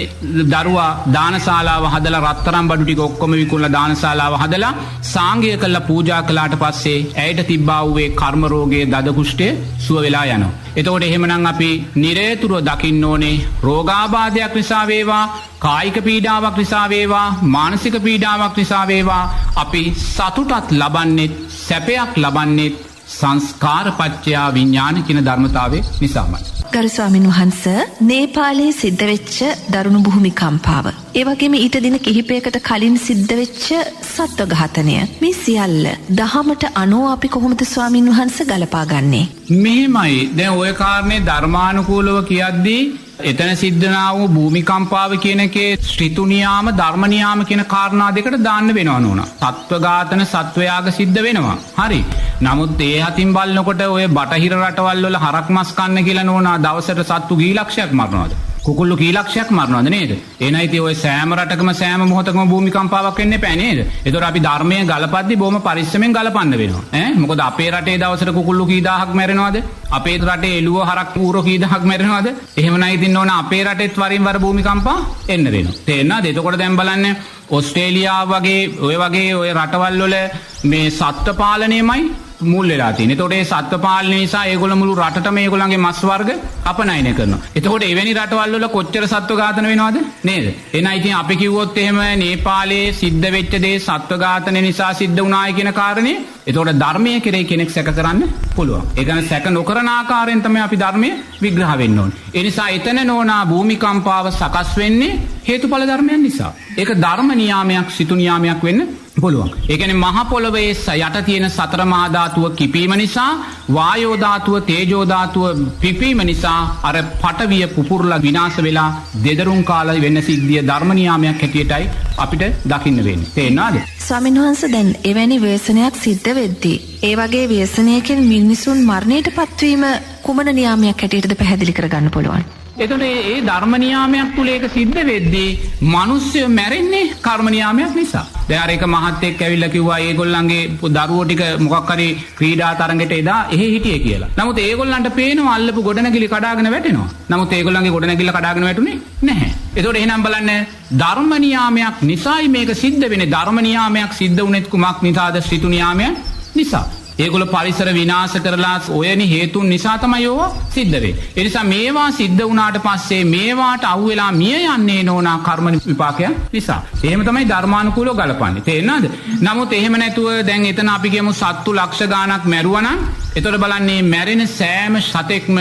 දරුවා දානශාලාව හදලා රත්තරන් බඩු ටික ඔක්කොම විකුණලා දානශාලාව හදලා සාංගය කළා පූජා කළාට පස්සේ ඇයට තිබ්බා වූ ඒ කර්ම රෝගයේ දද කුෂ්ඨය සුව වෙලා යනවා. එතකොට එහෙමනම් අපි නිරේතුරුව දකින්න ඕනේ රෝගාබාධයක් නිසා වේවා කායික පීඩාවක් නිසා වේවා මානසික පීඩාවක් නිසා වේවා අපි සතුටක් ලබන්නේ සැපයක් ලබන්නේ සංස්කාරපච්චයා විඥාන කියන ධර්මතාවයේ නිසාමයි. ගරු ස්වාමින් වහන්සේ නේපාලයේ සිද්ධ වෙච්ච දරුණු භූමිකම්පාව ඒ වගේම ඊට දින කිහිපයකට කලින් සිද්ධ වෙච්ච සත්ව ඝාතනය මේ සියල්ල දහමට අනුව අපි කොහොමද ස්වාමින් වහන්සේ ගලපා ගන්නේ? මෙහෙමයි. දැන් ওই කාරණේ ධර්මානුකූලව කියද්දී එතන සිද්ධනා වූ භූමිකම්පාව කියන එකේ ශ්‍රිතු නියාම ධර්ම නියාම කියන කාරණා දෙකට දාන්න වෙනවා නෝනා. සත්ව ඝාතන සත්වයාග සිද්ධ වෙනවා. හරි. නමුත් ඒ හතින් බලනකොට ඔය බටහිර රටවල් වල හරක් මස් කන්න කියලා නෝනා දවසට සත්තු කී ලක්ෂයක් මරනවාද? කුකුල්ලු කී ලක්ෂයක් මරනවද නේද? එනයිති ඔය සෑම රටකම සෑම මොහොතකම භූමිකම්පාවක් වෙන්න එපා නේද? ඒතකොට අපි ධර්මයේ ගලපද්දි බොහොම පරිස්සමෙන් ගලපන්න වෙනවා. මොකද අපේ රටේ දවසට කුකුල්ලු කී දහහක් මැරෙනවද? අපේ රටේ එළුව හරක් ඌරෝ කී දහහක් මැරෙනවද? එහෙම නැතිනම් ඕන අපේ රටෙත් වරින් වර භූමිකම්පා එන්න වෙනවා. තේරෙනවද? එතකොට දැන් බලන්න ඔස්ට්‍රේලියාව වගේ ඔය රටවල් වල මේ සත්ත්ව පාලනයමයි මුල් වෙලා තියෙන්නේ. එතකොට ඒ සත්ත්ව පාලනය නිසා ඒගොල්ලෝ මුළු රටටම ඒගොල්ලන්ගේ මස් වර්ග අපනයනය කරනවා. එතකොට එවැනි රටවල් වල කොච්චර සත්ත්ව ඝාතන වෙනවද නේද? එහෙනම් ඉතින් අපි කිව්වොත් එහෙම නේපාලයේ සිද්ධ වෙච්ච දේ සත්ත්ව ඝාතන නිසා සිද්ධ වුණායි කියන කාරණේ එතකොට ධර්මයේ කෙරේ කෙනෙක් සැක කරන්න පුළුවන්. ඒ කියන්නේ සැක නොකරන ආකාරයෙන් තමයි අපි ධර්මයේ විග්‍රහ වෙන්න ඕනේ. ඒ නිසා එතන නෝනා භූමිකම්පාව සකස් වෙන්නේ හේතුඵල ධර්මයන් නිසා. ඒක ධර්ම නියාමයක් සිතු නියාමයක් වෙන්න පුළුවන්. ඒ කියන්නේ මහ පොළොවේ යට තියෙන සතර මහා ධාතුව කිපීම නිසා වායෝ ධාතුව තේජෝ ධාතුව පිපීම නිසා අර පටවිය පුපුරලා විනාශ වෙලා දෙදරුම් කාලය වෙන්න සිද්ධිය ධර්ම නියාමයක් හැටියටයි අපිට දකින්න වෙන්නේ. තේරෙනවද? ස්වාමීන් වහන්සේ දැන් එවැනි ව්‍යසනයක් සිද්ධ වෙද්දී ඒ වගේ ව්‍යසනයකින් මිනිසුන් මරණයට පත්වීම කුමන නියාමයක් හැටියටද පැහැදිලි කරගන්න පුළුවන්? එතකොට ඒ ධර්ම නියාමයක් තුල ඒක සිද්ධ වෙද්දී මිනිස්සු මැරෙන්නේ කර්ම නියාමයක් නිසා. දැන් අර එක මහත්තයෙක් ඇවිල්ලා කිව්වා ඒගොල්ලන්ගේ දරුවෝ ටික මොකක් හරි ක්‍රීඩා තරඟයට එදා එහෙ හිටියේ කියලා. නමුත් ඒගොල්ලන්ට පේනවා අල්ලපු ගොඩනැගිලි කඩාගෙන වැටෙනවා. නමුත් ඒගොල්ලන්ගේ ගොඩනැගිල්ල කඩාගෙන වැටුනේ නැහැ. එතකොට එහෙනම් බලන්න ධර්ම නියාමයක් නිසායි මේක සිද්ධ වෙන්නේ. ධර්ම නියාමයක් සිද්ධ වුණෙත් කුමක් නිසාද? ශ්‍රිතු නියාමයක් නිසා. ඒගොල්ලෝ පරිසර විනාශ කරලා ඔයනි හේතුන් නිසා තමයි ඕවා සිද්ධ වෙන්නේ. ඒ නිසා මේවා සිද්ධ වුණාට පස්සේ මේවාට අහු වෙලා මිය යන්නේ නෝනා කර්ම විපාකයක් නිසා. එහෙම තමයි ධර්මානුකූලව ගලපන්නේ. තේරෙනවද? නමුත් එහෙම නැතුව දැන් එතන අපි කියමු සත්තු ලක්ෂ ගාණක් මැරුවා නම් එතකොට බලන්නේ මැරෙන සෑම සතෙක්ම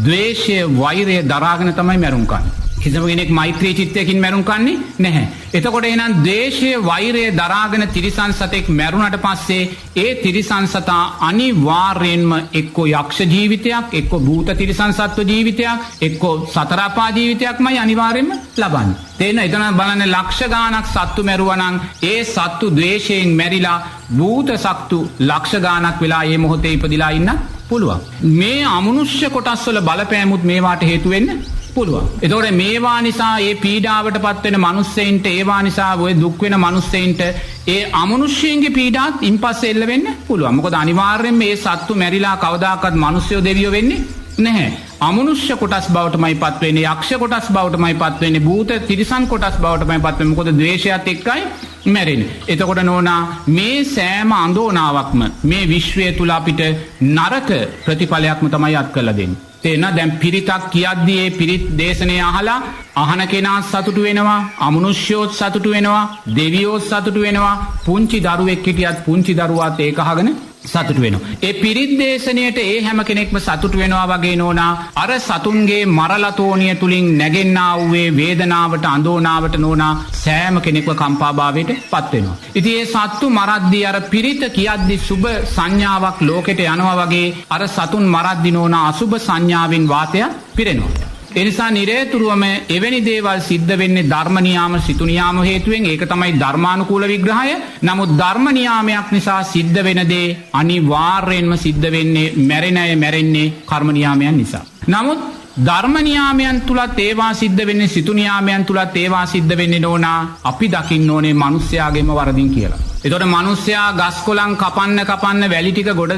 ද්වේෂය වෛරය දරාගෙන තමයි මැරුම් කන්නේ. කිසිම කෙනෙක් මෛත්‍රී චිත්තයකින් මැරුම් කන්නේ නැහැ. එතකොට එහෙනම් ද්වේෂය වෛරය දරාගෙන තිරිසන් සතෙක් මැරුණට පස්සේ ඒ තිරිසන් සතා අනිවාර්යෙන්ම එක්කෝ යක්ෂ ජීවිතයක්, එක්කෝ භූත තිරිසන් සත්ව ජීවිතයක්, එක්කෝ සතර අපා ජීවිතයක්මයි අනිවාර්යෙන්ම ලබන්නේ. තේන එතන බලන්න ලක්ෂ ගාණක් සත්තු මැරුවා නම් ඒ සත්තු ද්වේෂයෙන් මැරිලා භූත සත්තු ලක්ෂ ගාණක් වෙලා මේ මොහොතේ ඉපදිලා ඉන්න පුළුවන්. මේ අමනුෂ්‍ය කොටස් වල බලපෑමුත් මේවාට හේතු වෙන්න පුළුවන්. එතකොට මේවා නිසා ඒ පීඩාවට පත්වෙන මනුස්සයින්ට, ඒවා නිසා ඔය දුක් වෙන මනුස්සයින්ට ඒ අමනුෂ්‍යයන්ගේ පීඩාත් ඉන්පස්සේ එල්ල වෙන්න පුළුවන්. මොකද අනිවාර්යෙන්ම මේ සත්තු මැරිලා කවදාකවත් මනුස්සයෝ දෙවියෝ වෙන්නේ නැහැ. අමනුෂ්‍ය කොටස් බවටමයි පත් වෙන්නේ, යක්ෂ කොටස් බවටමයි පත් වෙන්නේ, භූත තිරිසන් කොටස් බවටමයි පත් වෙන්නේ. මොකද ද්වේෂයත් එක්කයි මැරෙන්නේ. එතකොට නෝනා මේ සෑම අඳෝනාවක්ම මේ විශ්වය තුල අපිට නරක ප්‍රතිඵලයක්ම තමයි අත් කරලා දෙන්නේ. තේන දැන් පිරිතක් කියද්දී ඒ පිරිත් දේශනය අහලා අහන කෙනා සතුටු වෙනවා, අමනුෂ්‍යෝත් සතුටු වෙනවා, දෙවියෝත් සතුටු වෙනවා, පුංචි දරුවෙක් හිටියත් පුංචි දරුවාත් ඒක අහගෙන සතුටු වෙනවා. ඒ පිරිත් දේශනයට ඒ හැම කෙනෙක්ම සතුටු වෙනවා වගේ නෝනා අර සතුන්ගේ මරලතෝනිය තුලින් නැගෙන්නා වූ වේදනාවට, අඳෝනාවට නෝනා සෑම කෙනෙක්ව කම්පාභාවයට පත් වෙනවා. ඉතින් ඒ සත්තු මරද්දී අර පිරිත කියද්දී සුබ සංඥාවක් ලෝකෙට යනවා වගේ අර සතුන් මරද්දී නෝනා අසුබ සංඥාවෙන් වාතය පිරෙනවා. එනිසා නිරේතුරුවම එවැනි දේවල් සිද්ධ වෙන්නේ ධර්ම නියාම සිතු නියාම හේතුවෙන්. ඒක තමයි ධර්මානුකූල විග්‍රහය. නමුත් ධර්ම නියාමයක් නිසා සිද්ධ වෙන දේ අනිවාර්යෙන්ම සිද්ධ වෙන්නේ මැරෙන අය මැරෙන්නේ කර්ම නියාමයන් නිසා. නමුත් ධර්ම නියාමයන් තුලත් ඒවා සිද්ධ වෙන්නේ, සිතු නියාමයන් තුලත් ඒවා සිද්ධ වෙන්නේ නෝනා අපි දකින්න ඕනේ මිනිස්යාගේම වරදින් කියලා. එතකොට මිනිස්සයා ගස් කොළන් කපන්න වැලි ටික ගොඩ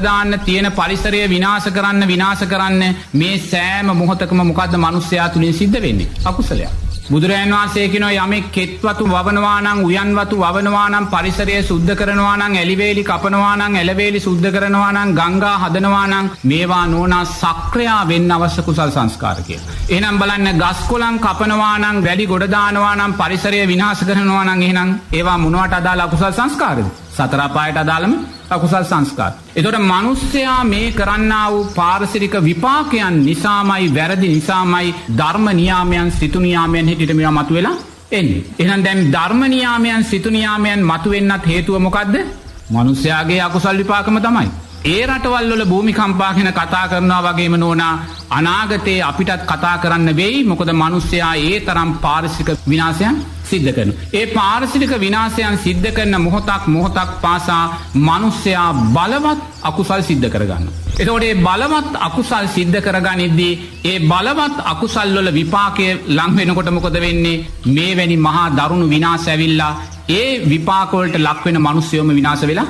දාන්න තියෙන පරිසරය විනාශ කරන්න මේ සෑම මොහොතකම මොකද්ද මිනිස්සයා තුලින් සිද්ධ වෙන්නේ? අකුසලයක්. බුදුරජාණන් වහන්සේ කියනවා යමෙක් කෙත්වතු වවනවා නම්, උයන් වතු වවනවා නම්, පරිසරය සුද්ධ කරනවා නම්, එලිවේලි කපනවා නම්, එළවේලි සුද්ධ කරනවා නම්, ගංගා හදනවා නම් මේවා නෝනා සක්‍රියා වෙන්න අවශ්‍ය කුසල් සංස්කාර කියලා. එහෙනම් බලන්න ගස් කොළන් කපනවා නම්, වැලි ගොඩ දානවා නම්, පරිසරය විනාශ කරනවා නම් එහෙනම් ඒවා මොනවට අදාළ අකුසල් සංස්කාරද? සතර අපායට අදාළම අකුසල් සංස්කාර. එතකොට මිනිස්සයා මේ කරන්නා වූ පාරිසරික විපාකයන් නිසාමයි, වැරදි නිසාමයි ධර්ම නියාමයන් සිතු නියාමයන් හිටිට මේවා මතුවෙලා එන්නේ. එහෙනම් දැන් ධර්ම නියාමයන් සිතු නියාමයන් මතුවෙන්නත් හේතුව මොකද්ද? මිනිස්සයාගේ අකුසල් විපාකම තමයි. ඒ රටවල් වල භූමිකම්පා ගැන කතා කරනවා වගේම නෝනා අනාගතේ අපිටත් කතා කරන්න වෙයි. මොකද මිනිස්සයා ඒ තරම් පාරිසරික විනාශයන් සිද්ධ කරනවා. ඒ පාරිසරික විනාශයන් සිද්ධ කරන මොහොතක් පාසා මිනිස්සයා බලවත් අකුසල් සිද්ධ කරගන්නවා. එතකොට මේ බලවත් අකුසල් සිද්ධ කරගනිද්දී ඒ බලවත් අකුසල් වල විපාකය ලං වෙනකොට මොකද වෙන්නේ? මේවැනි මහා දරුණු විනාශ ඇවිල්ලා ඒ විපාක වලට ලක් වෙන මිනිස්සයෝම විනාශ වෙලා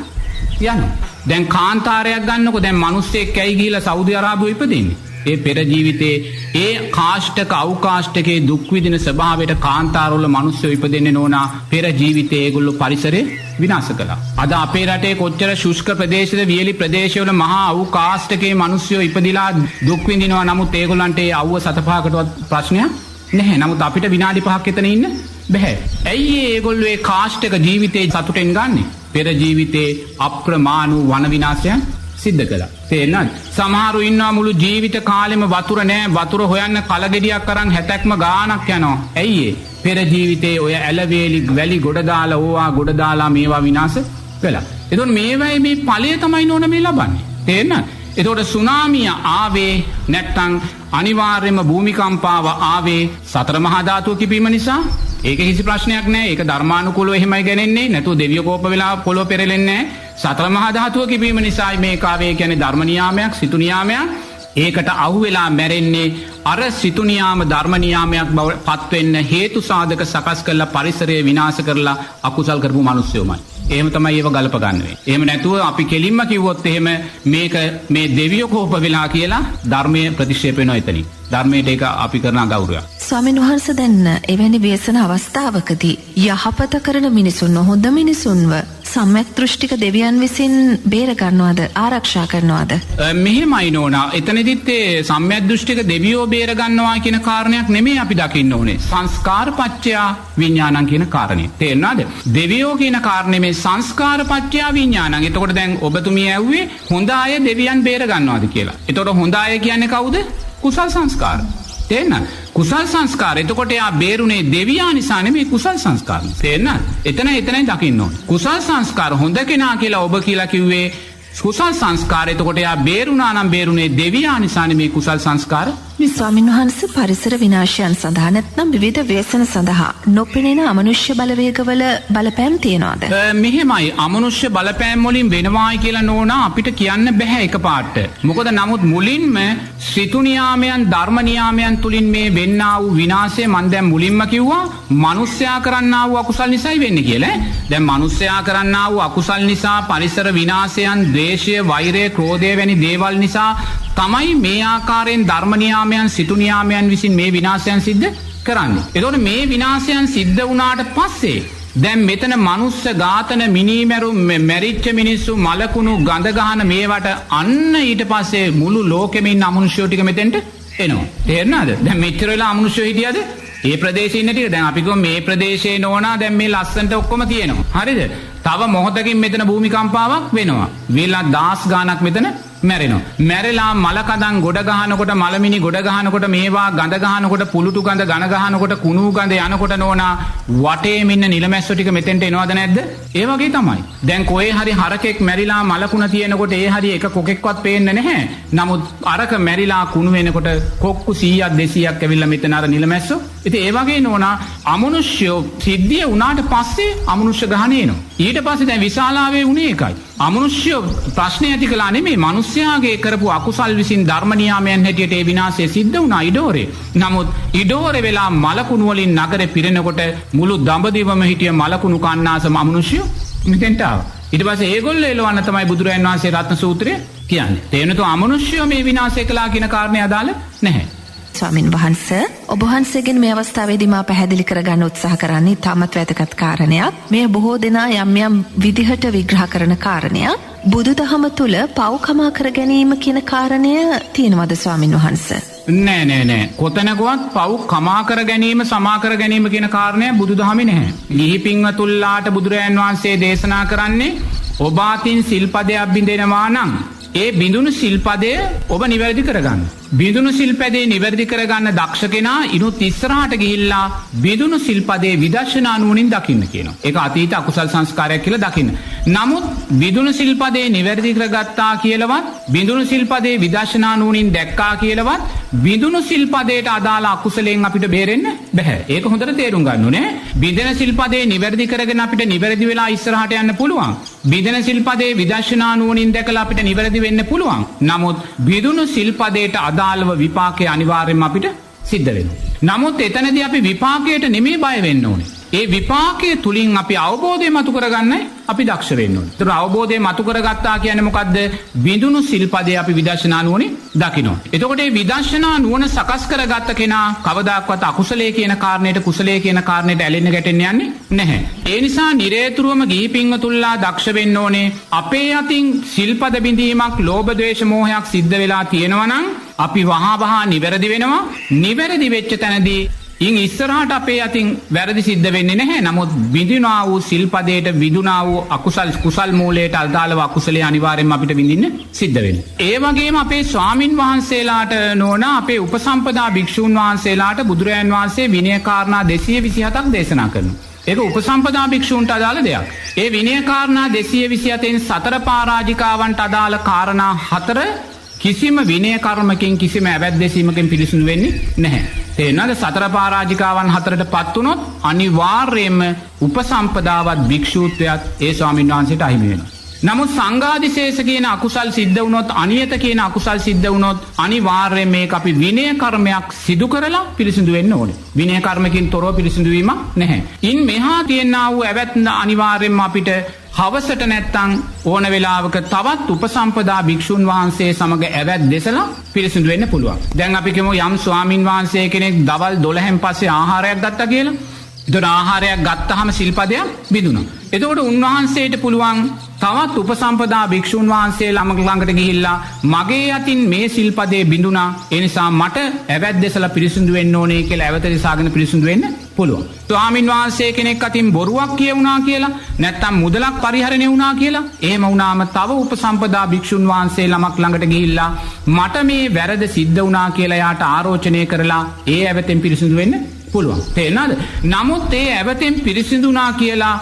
යනවා. දැන් කාන්තාරයක් ගන්නකො දැන් මිනිස්සෙක් ඇයි ගිහිලා සෞදි අරාබියේ ඉපදෙන්නේ? ඒ පෙර ජීවිතේ ඒ කාෂ්ඨක අවකාෂ්ඨකේ දුක් විඳින ස්වභාවයට කාන්තාරවල මිනිස්සු ඉපදෙන්නේ නෝනා පෙර ජීවිතේ ඒගොල්ලෝ පරිසරේ විනාශ කළා. අද අපේ රටේ කොච්චර ශුෂ්ක ප්‍රදේශද, වියලි ප්‍රදේශවල මහා අවකාෂ්ඨකේ මිනිස්සු ඉපදිලා දුක් විඳිනවා. නමුත් ඒගොල්ලන්ට ඒ අවුව සතපහකටවත් ප්‍රශ්නයක් නැහැ. නමුත් අපිට විනාඩි 5ක් එතන ඉන්න බැහැ. ඇයි ඒගොල්ලෝ ඒ කාෂ්ඨක ජීවිතේ සතුටෙන් ගන්නෙ? පෙර ජීවිතේ අප්‍රමාණ වූ වන විනාශයන් සිද්ධ කළා. තේරෙනවද? සමහරු ඉන්නවා මුළු ජීවිත කාලෙම වතුර නැහැ, වතුර හොයන්න කලගෙඩියක් අරන් 70ක්ම ගාණක් යනවා. ඇයි ඒ? පෙර ජීවිතේ ඔය ඇලවේලි වැලි ගොඩ දාලා ඕවා ගොඩ දාලා මේවා විනාශ කළා. එතකොට මේවයි මේ ඵලය තමයි නෝන මේ ලබන්නේ. තේරෙනවද? එතකොට සුනාමිය ආවේ නැත්තම් අනිවාර්යයෙන්ම භූමිකම්පාව ආවේ සතර මහා ධාතුව කිපීම නිසා. ඒක කිසි ප්‍රශ්නයක් නෑ. ඒක ධර්මානුකූලව එහෙමයි ගණන්නේ. නැතුව දෙවියෝ කෝප වෙලා පොළොව පෙරලෙන්නේ නෑ. සතර මහා ධාතුව කිපීම නිසායි මේක ආවේ කියන්නේ ධර්ම නියාමයක්, සිතු නියාමයක්. ඒකට අහු වෙලා මැරෙන්නේ අර සිතු නියාම ධර්ම නියාමයක් බවට පත් වෙන්න හේතු සාධක සකස් කරලා පරිසරය විනාශ කරලා අකුසල් කරපු මිනිස්සුමයි. එහෙම තමයි ඒව ගලප ගන්න වෙන්නේ. එහෙම නැතුව අපි කෙලින්ම කිව්වොත් එහෙම මේක මේ දෙවියෝ කෝප වෙලා කියලා ධර්මයේ ප්‍රතික්ෂේප වෙනවා එතනින්. ධර්මයට ඒක අපි කරන ගෞරවයක්. ස්වාමීන් වහන්සේ දැන් එවැනි ව්‍යසන අවස්ථාවකදී යහපත කරන මිනිසුන් හොඳ මිනිසුන්ව සම්‍යක් දෘෂ්ටික දෙවියන් විසින් බේර ගන්නවද, ආරක්ෂා කරනවද? මෙහෙමයි නෝනා. එතනදිත් ඒ සම්‍යක් දෘෂ්ටික දෙවියෝ බේර ගන්නවා කියන කාරණයක් නෙමෙයි අපි දකින්න ඕනේ. සංස්කාරපච්චය විඥානං කියන කාරණේ. තේරෙනවද? දෙවියෝ කියන කාරණේ මේ සංස්කාරපච්චය විඥානං. එතකොට දැන් ඔබතුමිය ඇහුවේ හොඳ අය දෙවියන් බේර ගන්නවද කියලා. එතකොට හොඳ අය කියන්නේ කවුද? කුසල් සංස්කාර. තේන්න කුසල් සංස්කාර එතකොට යා බේරුනේ දෙවියා නිසා නෙමෙයි කුසල් සංස්කාර. තේන්න එතනයි දකින්න ඕන. කුසල් සංස්කාර හොඳ කෙනා කියලා ඔබ කියලා කිව්වේ කුසල් සංස්කාර එතකොට යා බේරුණා නම් බේරුනේ දෙවියා නිසා නෙමෙයි කුසල් සංස්කාර. ස්වාමීන් වහන්සේ පරිසර විනාශයන් සඳහා නැත්නම් විවිධ ව්‍යසන සඳහා නොපෙනෙන අමනුෂ්‍ය බලවේගවල බලපෑම් තියනවාද? මෙහෙමයි අමනුෂ්‍ය බලපෑම් වලින් වෙනවායි කියලා නෝනා අපිට කියන්න බෑ එකපාරට. මොකද නමුත් මුලින්ම ශ්‍රිතු නියාමයන් ධර්ම නියාමයන් තුලින් මේ වෙන්නා වූ විනාශය මම දැන් මුලින්ම කිව්වා මිනිස්සයා කරන්නා වූ අකුසල් නිසායි වෙන්නේ කියලා. දැන් මිනිස්සයා කරන්නා වූ අකුසල් නිසා පරිසර විනාශයන්, ද්වේෂය, වෛරය, ක්‍රෝධය වැනි දේවල් නිසා තමයි මේ ආකාරයෙන් ධර්ම නියාමයන් සිතු නියාමයන් විසින් මේ විනාශයන් සිද්ධ කරන්නේ. එතකොට මේ විනාශයන් සිද්ධ වුණාට පස්සේ දැන් මෙතන මනුස්ස ඝාතන මිනිමැරු මැරිච්ච මිනිස්සු මලකුණු ගඳ ගහන මේවට අන්න ඊට පස්සේ මුළු ලෝකෙම ඉන්න අමනුෂ්‍යෝ ටික මෙතෙන්ට එනවා. තේරෙනවද? දැන් මෙච්චර වෙලා අමනුෂ්‍යෝ හිටියද? ඒ ප්‍රදේශේ ඉන්න ටික දැන් අපි කොහොම මේ ප්‍රදේශේ නෝනා දැන් මේ ලස්සනට ඔක්කොම තියෙනවා. හරිද? තව මොහොතකින් මෙතන භූමිකම්පාවක් වෙනවා. වෙලා 10 ගාණක් මෙතන මැරෙනවා. මැරලා මල කඳන් ගොඩ ගහනකොට මලමිනි ගොඩ ගහනකොට මේවා ගඳ ගහනකොට පුලුටු ගඳ ඝන ගහනකොට කුණු ගඳ යනකොට නෝනා වටේම ඉන්න නිලමැස්සෝ ටික මෙතෙන්ට එනවද නැද්ද? ඒ වගේ තමයි. දැන් කොහේ හරි හරකෙක් මැරිලා මලකුණ තියෙනකොට ඒ හරි එක කොකෙක්වත් පේන්නේ නැහැ. නමුත් අරක මැරිලා කුණු වෙනකොට කොක්කු 100ක් 200ක් ඇවිල්ලා මෙතන අර නිලමැස්සෝ. ඉතින් ඒ වගේ නෝනා අමනුෂ්‍යෝ සිද්ධිය වුණාට පස්සේ අමනුෂ්‍ය ග්‍රහණය එනවා. ඊට පස්සේ දැන් විශාලාවේ උනේ එකයි. අමනුෂ්‍ය ප්‍රශ්නය ඇති කළා නෙමෙයි මිනිස්යාගේ කරපු අකුසල් විසින් ධර්ම නියාමයන් හැටියට ඒ විනාශය සිද්ධ වුණා ඉඩෝරේ. නමුත් ඉඩෝරේ වෙලා මලකුණු වලින් නගරේ පිරෙනකොට මුළු දඹදිවම හිටිය මලකුණු කන්නාසම අමනුෂ්‍යෝ මෙතෙන්ට ආවා. ඊට පස්සේ ඒගොල්ලෝ එළවන්න තමයි බුදුරජාණන් වහන්සේ රත්න සූත්‍රය කියන්නේ. තේරෙනවද? අමනුෂ්‍යෝ මේ විනාශය කළා කියන කාරණේ අදාළ නැහැ. ස්වාමින් වහන්සේ ඔබ වහන්සේගෙන් මේ අවස්ථාවේදී මා පැහැදිලි කරගන්න උත්සාහ කරන්නේ තාමත් වැදගත් කාරණයක්. මේ බොහෝ දෙනා යම් විදිහට විග්‍රහ කරන කාරණයක්. බුදුදහම තුල පව් කමා කර ගැනීම කියන කාරණය තියෙනවද ස්වාමින් වහන්සේ? නෑ. කොතනකවත් පව් කමා කර ගැනීම සමා කර ගැනීම කියන කාරණය බුදුදහමේ නැහැ. ගිහි පින්වතුන්ලාට බුදුරජාන් වහන්සේ දේශනා කරන්නේ ඔබ අතින් සිල්පදයක් බිඳෙනවා නම් ඒ බිඳුණු සිල්පදය ඔබ නිවැරදි කරගන්න. බිඳුණු සිල්පදේ නිවැරදි කරගන්න දක්ෂ කෙනා ඉනුත් ඉස්සරහට ගිහිල්ලා බිඳුණු සිල්පදේ විදර්ශනා නුවණින් දකින්න කියනවා. ඒක අතීත අකුසල් සංස්කාරයක් කියලා දකින්න. නමුත් බිඳුණු සිල්පදේ නිවැරදි කරගත්තා කියලාවත් බිඳුණු සිල්පදේ විදර්ශනා නුවණින් දැක්කා කියලාවත් බිඳුණු සිල්පදේට අදාළ අකුසලයෙන් අපිට බේරෙන්න බෑ. ඒක හොඳට තේරුම් ගන්න ඕනේ. බිඳෙන සිල්පදේ නිවැරදි කරගෙන අපිට නිවැරදි වෙලා ඉස්සරහට යන්න පුළුවන්. බිඳෙන සිල්පදේ විදර්ශනා නුවණින් දැකලා අපිට නිවැරදි වෙන්න පුළුවන්. නමුත් බිඳුණු සිල්පදේට අදාළව විපාකයේ අනිවාර්යයෙන්ම අපිට සිද්ධ වෙනවා. නමුත් එතනදී අපි විපාකයට නෙමෙයි බය වෙන්න ඕනේ. ඒ විපාකයේ තුලින් අපි අවබෝධය මතු කරගන්නයි අපි දක්ෂ වෙන්න ඕනේ. ඒතර අවබෝධය මතු කරගත්තා කියන්නේ මොකද්ද? බිඳුණු සිල්පදේ අපි විදර්ශනා නුවණින් දකිනවා. එතකොට මේ විදර්ශනා නුවණ සකස් කරගත්ත කෙනා කවදාක්වත් අකුසලයේ කියන කාරණයට කුසලයේ කියන කාරණයට ඇලෙන්න ගැටෙන්න යන්නේ නැහැ. ඒ නිසා නිරේතුරුවම ගිහි පින්වතුන්ලා දක්ෂ වෙන්න ඕනේ. අපේ අතින් සිල්පද බිඳීමක්, ලෝභ ද්වේෂ මෝහයක් සිද්ධ වෙලා තියෙනවා නම් අපි වහා නිවැරදි වෙනවා. නිවැරදි වෙච්ච තැනදී ඉන් ඉස්සරහට අපේ අතින් වැරදි සිද්ධ වෙන්නේ නැහැ. නමුත් විඳිනා වූ සිල්පදයට විදුනා වූ අකුසල් කුසල් මූලයට අදාළව අකුසලයේ අනිවාර්යයෙන්ම අපිට විඳින්න සිද්ධ වෙනවා. ඒ වගේම අපේ ස්වාමින් වහන්සේලාට නෝනා අපේ උපසම්පදා භික්ෂූන් වහන්සේලාට බුදුරජාන් වහන්සේ විනය කාරණා 227ක් දේශනා කරනවා. ඒක උපසම්පදා භික්ෂූන්ට අදාළ දෙයක්. ඒ විනය කාරණා 227න් සතර පරාජිකාවන්ට අදාළ කාරණා 4 කිසිම විනය කර්මකින් කිසිම ඇවැද්දසීමකින් පිළිසුදු වෙන්නේ නැහැ. තේරෙනවද? සතර පරාජිකාවන් 4ට පත් වුණොත් අනිවාර්යයෙන්ම උපසම්පදාවත් භික්ෂූත්වයත් ඒ ස්වාමීන් වහන්සේට අහිමි වෙනවා. නමුත් සංඝාදිශේෂ කියන අකුසල් සිද්ධ වුණොත්, අනියත කියන අකුසල් සිද්ධ වුණොත් අනිවාර්යයෙන් මේක අපි විනය කර්මයක් සිදු කරලා පිළිසිදු වෙන්න ඕනේ. විනය කර්මකින් තොරව පිළිසිදු වීමක් නැහැ. ඉන් මෙහා තියෙනා වූ ඇවැත් අනිවාර්යයෙන්ම අපිට හවසට නැත්තං ඕන වෙලාවක තවත් උපසම්පදා භික්ෂූන් වහන්සේ සමග ඇවැත් දෙසලා පිළිසිදු වෙන්න පුළුවන්. දැන් අපි කියමු යම් ස්වාමින් වහන්සේ කෙනෙක් දවල් 12න් පස්සේ ආහාරයක් ගත්තා කියලා. එතකොට ආහාරයක් ගත්තහම සිල්පදයක් බිඳුණා. එතකොට උන්වහන්සේට පුළුවන් තවත් උපසම්පදා භික්ෂුන් වහන්සේ ළඟට ගිහිල්ලා මගේ අතින් මේ සිල්පදේ බිඳුණා. ඒ නිසා මට ඇවැත් දෙසලා පිරිසිදු වෙන්න ඕනේ කියලා ඇවත දිසාගෙන පිරිසිදු වෙන්න පුළුවන්. ස්වාමින් වහන්සේ කෙනෙක් අතින් බොරුවක් කියවුණා කියලා නැත්නම් මුදලක් පරිහරණය වුණා කියලා එහෙම වුණාම තව උපසම්පදා භික්ෂුන් වහන්සේ ළඟට ගිහිල්ලා මට මේ වැරද සිද්ධ වුණා කියලා යාට ආරෝචනය කරලා ඒ ඇවතෙන් පිරිසිදු වෙන්න පුළුවන්. තේරෙනවද? නමුත් ඒ ඇවතෙන් පිරිසිදුනා කියලා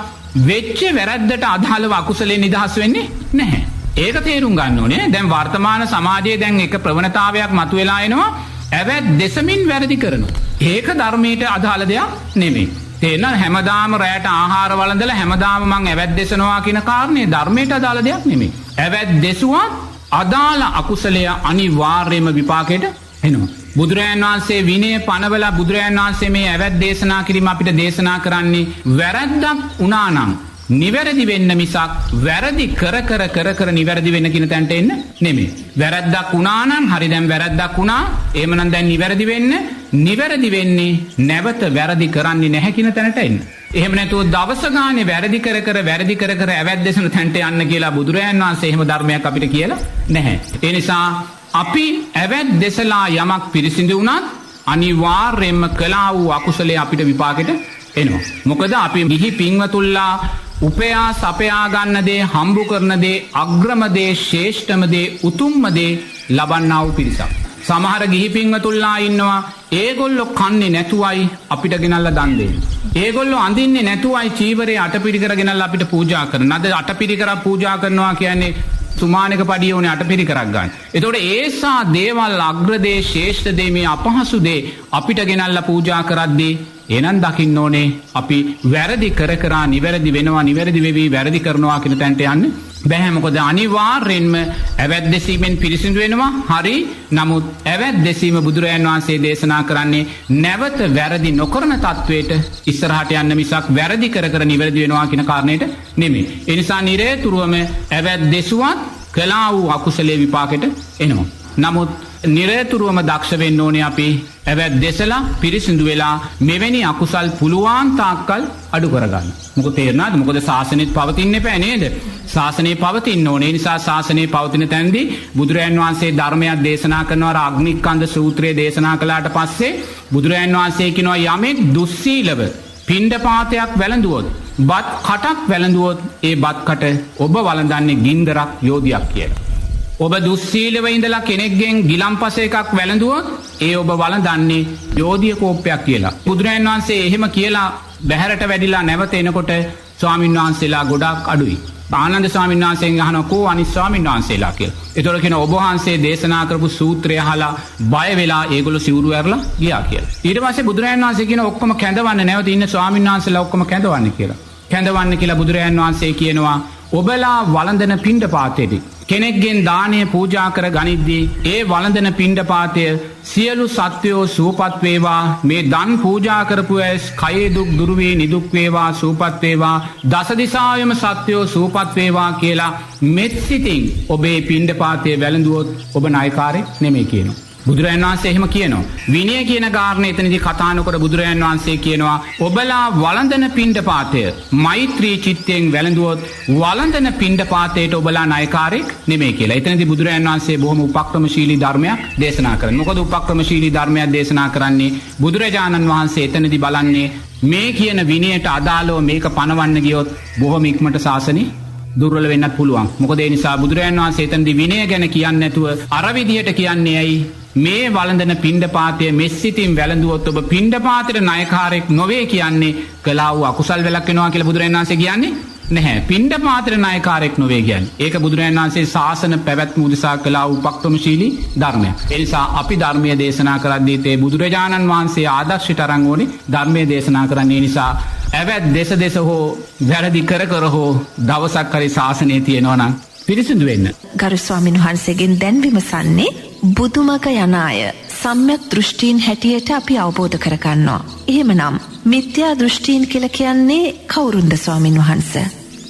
වෙච්ච වැරද්දට අදාළව අකුසලෙන් නිදහස් වෙන්නේ නැහැ. ඒක තේරුම් ගන්න ඕනේ. දැන් වර්තමාන සමාජයේ දැන් එක ප්‍රවණතාවයක් මතුවලා එනවා. ඇවැත් දෙසමින් වැරදි කරනවා. ඒක ධර්මයට අදාළ දෙයක් නෙමෙයි. තේරෙනවද? හැමදාම රැයට ආහාර වළඳලා හැමදාම මං ඇවැත් දෙසනවා කියන කාරණේ ධර්මයට අදාළ දෙයක් නෙමෙයි. ඇවැත් දෙසුවත් අදාළ අකුසලය අනිවාර්යයෙන්ම විපාකයට එනවා. බුදුරජාණන් වහන්සේ විනය පනවලා බුදුරජාණන් වහන්සේ මේ ඇවැත් දේශනා කිරීම අපිට දේශනා කරන්නේ වැරද්දක් වුණා නම් නිවැරදි වෙන්න මිසක් වැරදි කර නිවැරදි වෙන්න කියන තැනට එන්න නෙමෙයි. වැරද්දක් වුණා නම් හරි දැන් වැරද්දක් වුණා එහෙමනම් දැන් නිවැරදි වෙන්න නිවැරදි වෙන්නේ නැවත වැරදි කරන්නේ නැහැ කියන තැනට එන්න. එහෙම නැතුව දවස ගානේ වැරදි කර ඇවැත් දේශන තැනට යන්න කියලා බුදුරජාණන් වහන්සේ එහෙම ධර්මයක් අපිට කියලා නැහැ. ඒ නිසා අපි ඇවැත් දෙසලා යමක් පිරිසිදු වුණත් අනිවාර්යෙන්ම කළා වූ අකුසලයේ අපිට විපාකෙට එනවා. මොකද අපි ගිහි පින්වතුල්ලා උපයා සපයා ගන්න දේ හම්බු කරන දේ අග්‍රම දේ ශ්‍රේෂ්ඨම දේ උතුම්ම දේ ලබන්නා වූ පිරිසක්. සමහර ගිහි පින්වතුල්ලා ඉන්නවා ඒගොල්ලෝ කන්නේ නැතුවයි අපිට ගෙනල්ලා දන් දෙන්නේ. ඒගොල්ලෝ අඳින්නේ නැතුවයි චීවරේ අටපිරිකර ගෙනල්ලා අපිට පූජා කරන. අද අටපිරිකර පූජා කරනවා කියන්නේ සුමානක පඩිය ඕනේ අටපිරිකරක් ගන්න. එතකොට ඒසා දේවල් අග්‍රදේ ශ්‍රේෂ්ඨ දේ මේ අපහසු දේ අපිට ගෙනල්ලා පූජා කරද්දී එහෙනම් දකින්න ඕනේ අපි වැරදි කර නිවැරදි වෙනවා නිවැරදි වෙවි වැරදි කරනවා කියන තැනට යන්න බැහැ. මොකද අනිවාර්යෙන්ම ඇවැත් දෙසීමෙන් පිරිසිදු වෙනවා. හරි. නමුත් ඇවැත් දෙසීම බුදුරජාණන් වහන්සේ දේශනා කරන්නේ නැවත වැරදි නොකරන තත්වයට ඉස්සරහට යන්න මිසක් වැරදි කර නිවැරදි වෙනවා කියන කාරණයට නෙමෙයි. ඒ නිසා නිරේතුරුවම ඇවැත් දෙසුවත් කළා වූ අකුසලයේ විපාකෙට එනවා. නමුත් නිරේතුරුවම දක්ෂ වෙන්න ඕනේ අපි ඇවැත් දෙසලා පිරිසිදු වෙලා මෙවැනි අකුසල් පුළුවන් තාක්කල් අඩු කරගන්න. මොකද තේරෙනවද? මොකද ශාසනයත් පවතින්න එපා නේද? ශාසනය පවතින්න ඕනේ. ඒ නිසා ශාසනය පවතින තැනදී බුදුරජාන් වහන්සේ ධර්මයක් දේශනා කරනවා. අග්නිස්කන්ධ සූත්‍රය දේශනා කළාට පස්සේ බුදුරජාන් වහන්සේ කියනවා යමෙක් දුස්සීලව පිණ්ඩපාතයක් වැළඳුවොත් බත් කටක් වැළඳුවොත් ඒ බත් කට ඔබ වළඳන්නේ ගින්දරක් යෝධියක් කියලා. ඔබ දුස්සීලව ඉඳලා කෙනෙක්ගෙන් ගිලම්පස එකක් වැළඳුවොත් ඒ ඔබ වළඳන්නේ යෝධිය කෝප්පයක් කියලා. බුදුරජාණන් වහන්සේ එහෙම කියලා බැහැරට වැඩිලා නැවත එනකොට ස්වාමීන් වහන්සේලා ගොඩක් අඩුයි. ආනන්ද ස්වාමීන් වහන්සේගෙන් අහනවා කෝ අනිත් ස්වාමීන් වහන්සේලා කියලා. ඒතකොට කියන ඔබ වහන්සේ දේශනා කරපු සූත්‍රය අහලා බය වෙලා ඒගොල්ලෝ සිවුරු ඇරලා ගියා කියලා. ඊට පස්සේ බුදුරජාණන් වහන්සේ කියන ඔක්කොම කැඳවන්න නැවත ඉන්න ස්වාමීන් වහන්සේලා ඔක්කොම කැඳවන්න කියලා. කැඳවන්න කියලා බුදුරජාණන් වහන්සේ කියනවා ඔබලා වළඳන පිණ්ඩපාතයේදී කෙනෙක්ගෙන් දානය පූජා කර ගනිද්දී ඒ වළඳන පිණ්ඩපාතය සියලු සත්වයෝ සුවපත් වේවා මේ දන් පූජා කරපු ඇස් කයේ දුක් දුරු වී නිදුක් වේවා සුවපත් වේවා දසදිසාවෙම සත්වයෝ සුවපත් වේවා කියලා මෙත් සිතින් ඔබේ පිණ්ඩපාතය වැළඳුවොත් ඔබ නායකාරයෙක් නෙමෙයි කියනවා. බුදුරජාණන් වහන්සේ එහෙම කියනවා. විනය කියන කාරණේ එතනදී කතා නොකර බුදුරජාණන් වහන්සේ කියනවා ඔබලා වළඳන පිණ්ඩපාතය මෛත්‍රී චිත්තයෙන් වැළඳුවොත් වළඳන පිණ්ඩපාතයට ඔබලා නායකාරයෙක් නෙමෙයි කියලා. එතනදී බුදුරජාණන් වහන්සේ බොහොම උපක්‍රමශීලී ධර්මයක් දේශනා කරනවා. මොකද උපක්‍රමශීලී ධර්මයක් දේශනා කරන්නේ බුදුරජාණන් වහන්සේ එතනදී බලන්නේ මේ කියන විනයට අදාළව මේක පනවන්න ගියොත් බොහොම ඉක්මනට ශාසනය දුර්වල වෙන්නත් පුළුවන්. මොකද ඒ නිසා බුදුරජාණන් වහන්සේ එතනදී විනය ගැන කියන්නේ නැතුව අර විදියට කියන්නේ ඇයි? මේ වළඳන පිණ්ඩපාතය මෙස්සිතින් වැළඳුවොත් ඔබ පිණ්ඩපාතයට නායකාරයෙක් නොවේ කියන්නේ කළා වූ අකුසල් වැළක් වෙනවා කියලා බුදුරජාණන් වහන්සේ කියන්නේ නැහැ. පිණ්ඩපාතයට නායකාරයෙක් නොවේ කියන්නේ. ඒක බුදුරජාණන් වහන්සේ ශාසන පැවැත්ම උදෙසා කළා වූ උපක්‍රමශීලී ධර්මයක්. ඒ නිසා අපි ධර්මයේ දේශනා කරද්දී තේ බුදුරජාණන් වහන්සේ ආදර්ශයට අරන් ඕනේ ධර්මයේ දේශනා කරන්නේ. නිසා ඇවැත් දෙස හෝ වැරදි කර හෝ දවසක් හරි ශාසනයේ තියෙනවා නම් පිරිසිදු වෙන්න. ගරු ස්වාමීන් වහන්සේගෙන් දැන් විමසන්නේ බුදුමග යන අය සම්‍යක් දෘෂ්ටීන් හැටියට අපි අවබෝධ කරගන්නවා. එහෙමනම් මිත්‍යා දෘෂ්ටීන් කියලා කියන්නේ කවුරුන්ද ස්වාමීන් වහන්සේ?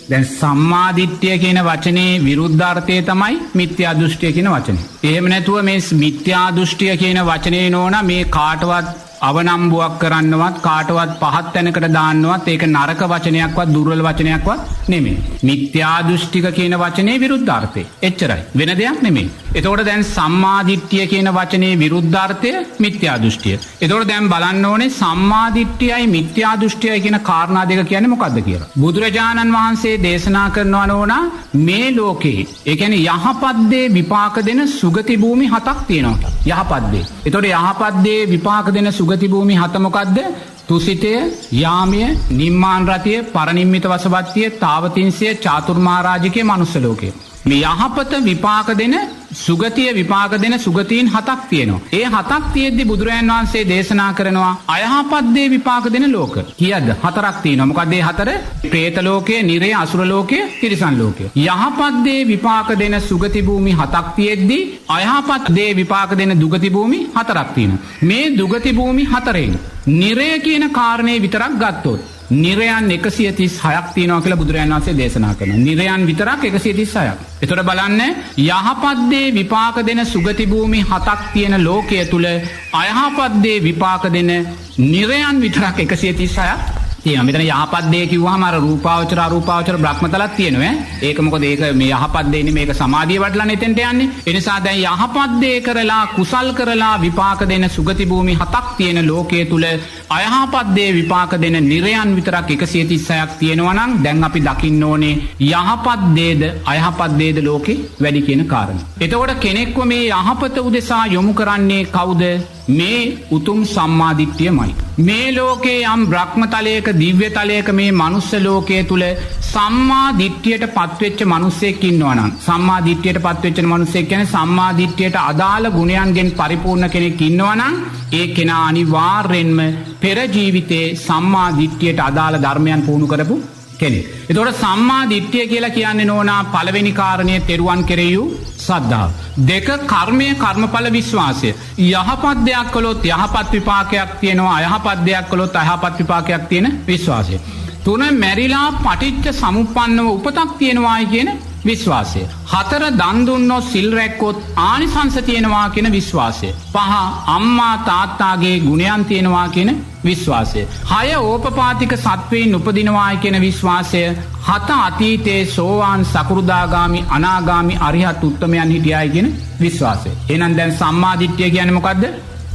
දැන් සම්මාදිට්ඨිය කියන වචනේ විරුද්ධාර්ථය තමයි මිත්‍යා දෘෂ්ටිය කියන වචනේ. එහෙම නැතුව මේ මිත්‍යා දෘෂ්ටිය කියන වචනේ නෝන මේ කාටවත් අවනම්බුවක් කරන්නවත් කාටවත් පහත් තැනකට දාන්නවත් ඒක නරක වචනයක්වත් දුර්වල වචනයක්වත් නෙමෙයි. මිත්‍යා දෘෂ්ටික කියන වචනේ විරුද්ධාර්ථය. එච්චරයි. වෙන දෙයක් නෙමෙයි. එතකොට දැන් සම්මා දිට්ඨිය කියන වචනේ විරුද්ධාර්ථය මිත්‍යා දෘෂ්ටිය. එතකොට දැන් බලන්න ඕනේ සම්මා දිට්ඨියයි මිත්‍යා දෘෂ්ටියයි කියන කාරණා දෙක කියන්නේ මොකක්ද කියලා. බුදුරජාණන් වහන්සේ දේශනා කරනවා නෝනා මේ ලෝකේ ඒ කියන්නේ යහපත් දේ විපාක දෙන සුගති භූමි 7ක් තියෙනවා. යහපත් දේ. එතකොට යහපත් දේ විපාක දෙන සුගති භූමි 7 මොකද්ද? තුසිතය, යාමය, නිම්මාන රතිය, පරිනිම්මිත වසවත්තිය, තාවතින්සිය, චාතුර්මාරාජිකේ මනුස්ස ලෝකේ. මේ යහපත විපාක දෙන සුගතිය විපාක දෙන සුගතීන් 7ක් තියෙනවා. ඒ 7ක් තියෙද්දි බුදුරජාන් වහන්සේ දේශනා කරනවා අයහපත් දේ විපාක දෙන ලෝක. කීයද? 4ක් තියෙනවා. මොකක්ද ඒ 4? പ്രേත ලෝකය, නිරය, අසුර ලෝකය, තිරිසන් ලෝකය. යහපත් දේ විපාක දෙන සුගති භූමි 7ක් තියෙද්දි අයහපත් දේ විපාක දෙන දුගති භූමි 4ක් තියෙනවා. මේ දුගති භූමි 4න් නිරය කියන කාරණේ විතරක් ගත්තොත් නිරයන් 136ක් තියෙනවා කියලා බුදුරජාණන් වහන්සේ දේශනා කරනවා. නිරයන් විතරක් 136ක්. ඒතර බලන්න යහපත් දේ විපාක දෙන සුගති භූමි 7ක් තියෙන ලෝකයේ තුල අයහපත් දේ විපාක දෙන නිරයන් විතරක් 136ක් තියෙනවා. මෙතන යහපත් දේ කිව්වහම අර රූපාවචර අරූපාවචර බ්‍රහ්මතලක් තියෙනවා. ඒක මොකද ඒක මේ යහපත් දේ නෙමෙයි මේක සමාධිය වඩලානේ එතෙන්ට යන්නේ. ඒ නිසා දැන් යහපත් දේ කරලා කුසල් කරලා විපාක දෙන සුගති භූමි 7ක් තියෙන ලෝකයේ තුල අයහපත් දේ විපාක දෙන නිරයන් විතරක් 136ක් තියෙනවා නම් දැන් අපි දකින්න ඕනේ යහපත් දේද අයහපත් දේද ලෝකේ වැඩි කියන කාරණා. එතකොට කෙනෙක්ව මේ යහපත උදෙසා යොමු කරන්නේ කවුද? මේ උතුම් සම්මාදිට්ඨියමයි. මේ ලෝකේ යම් බ්‍රහ්මතලයක දිව්‍ය තලයක මේ මනුස්ස ලෝකයේ තුල සම්මා දිට්ඨියට පත්වෙච්ච මිනිස්සෙක් ඉන්නවා නම් සම්මා දිට්ඨියට පත්වෙච්ච මිනිස්සෙක් කියන්නේ සම්මා දිට්ඨියට අදාළ ගුණයන්ගෙන් පරිපූර්ණ කෙනෙක් ඉන්නවා නම් ඒ කෙනා අනිවාර්යෙන්ම පෙර ජීවිතේ සම්මා දිට්ඨියට අදාළ ධර්මයන් පුහුණු කරපු කෙනෙක්. එතකොට සම්මා දිට්ඨිය කියලා කියන්නේ නෝනා පළවෙනි කාරණය තෙරුවන් කෙරෙහි සද්ධාව. දෙක කර්මය කර්මඵල විශ්වාසය. යහපත් දෙයක් කළොත් යහපත් විපාකයක් තියෙනවා අයහපත් දෙයක් කළොත් අයහපත් විපාකයක් තියෙන විශ්වාසය. තුන මැරිලා පටිච්ච සමුප්පන්නව උපතක් තියෙනවායි කියන විශ්වාසය. 4 දන් දුන්නොත් සිල් රැක්කොත් ආනිසංස තියෙනවා කියන විශ්වාසය. 5 අම්මා තාත්තාගේ ගුණයන් තියෙනවා කියන විශ්වාසය. 6 ඕපපාතික සත්වයින් උපදිනවායි කියන විශ්වාසය. 7 අතීතයේ සෝවාන් සකෘදාගාමි අනාගාමි අරිහත් උත්තමයන් හිටියයි කියන විශ්වාසය. එහෙනම් දැන් සම්මා දිට්ඨිය කියන්නේ මොකද්ද?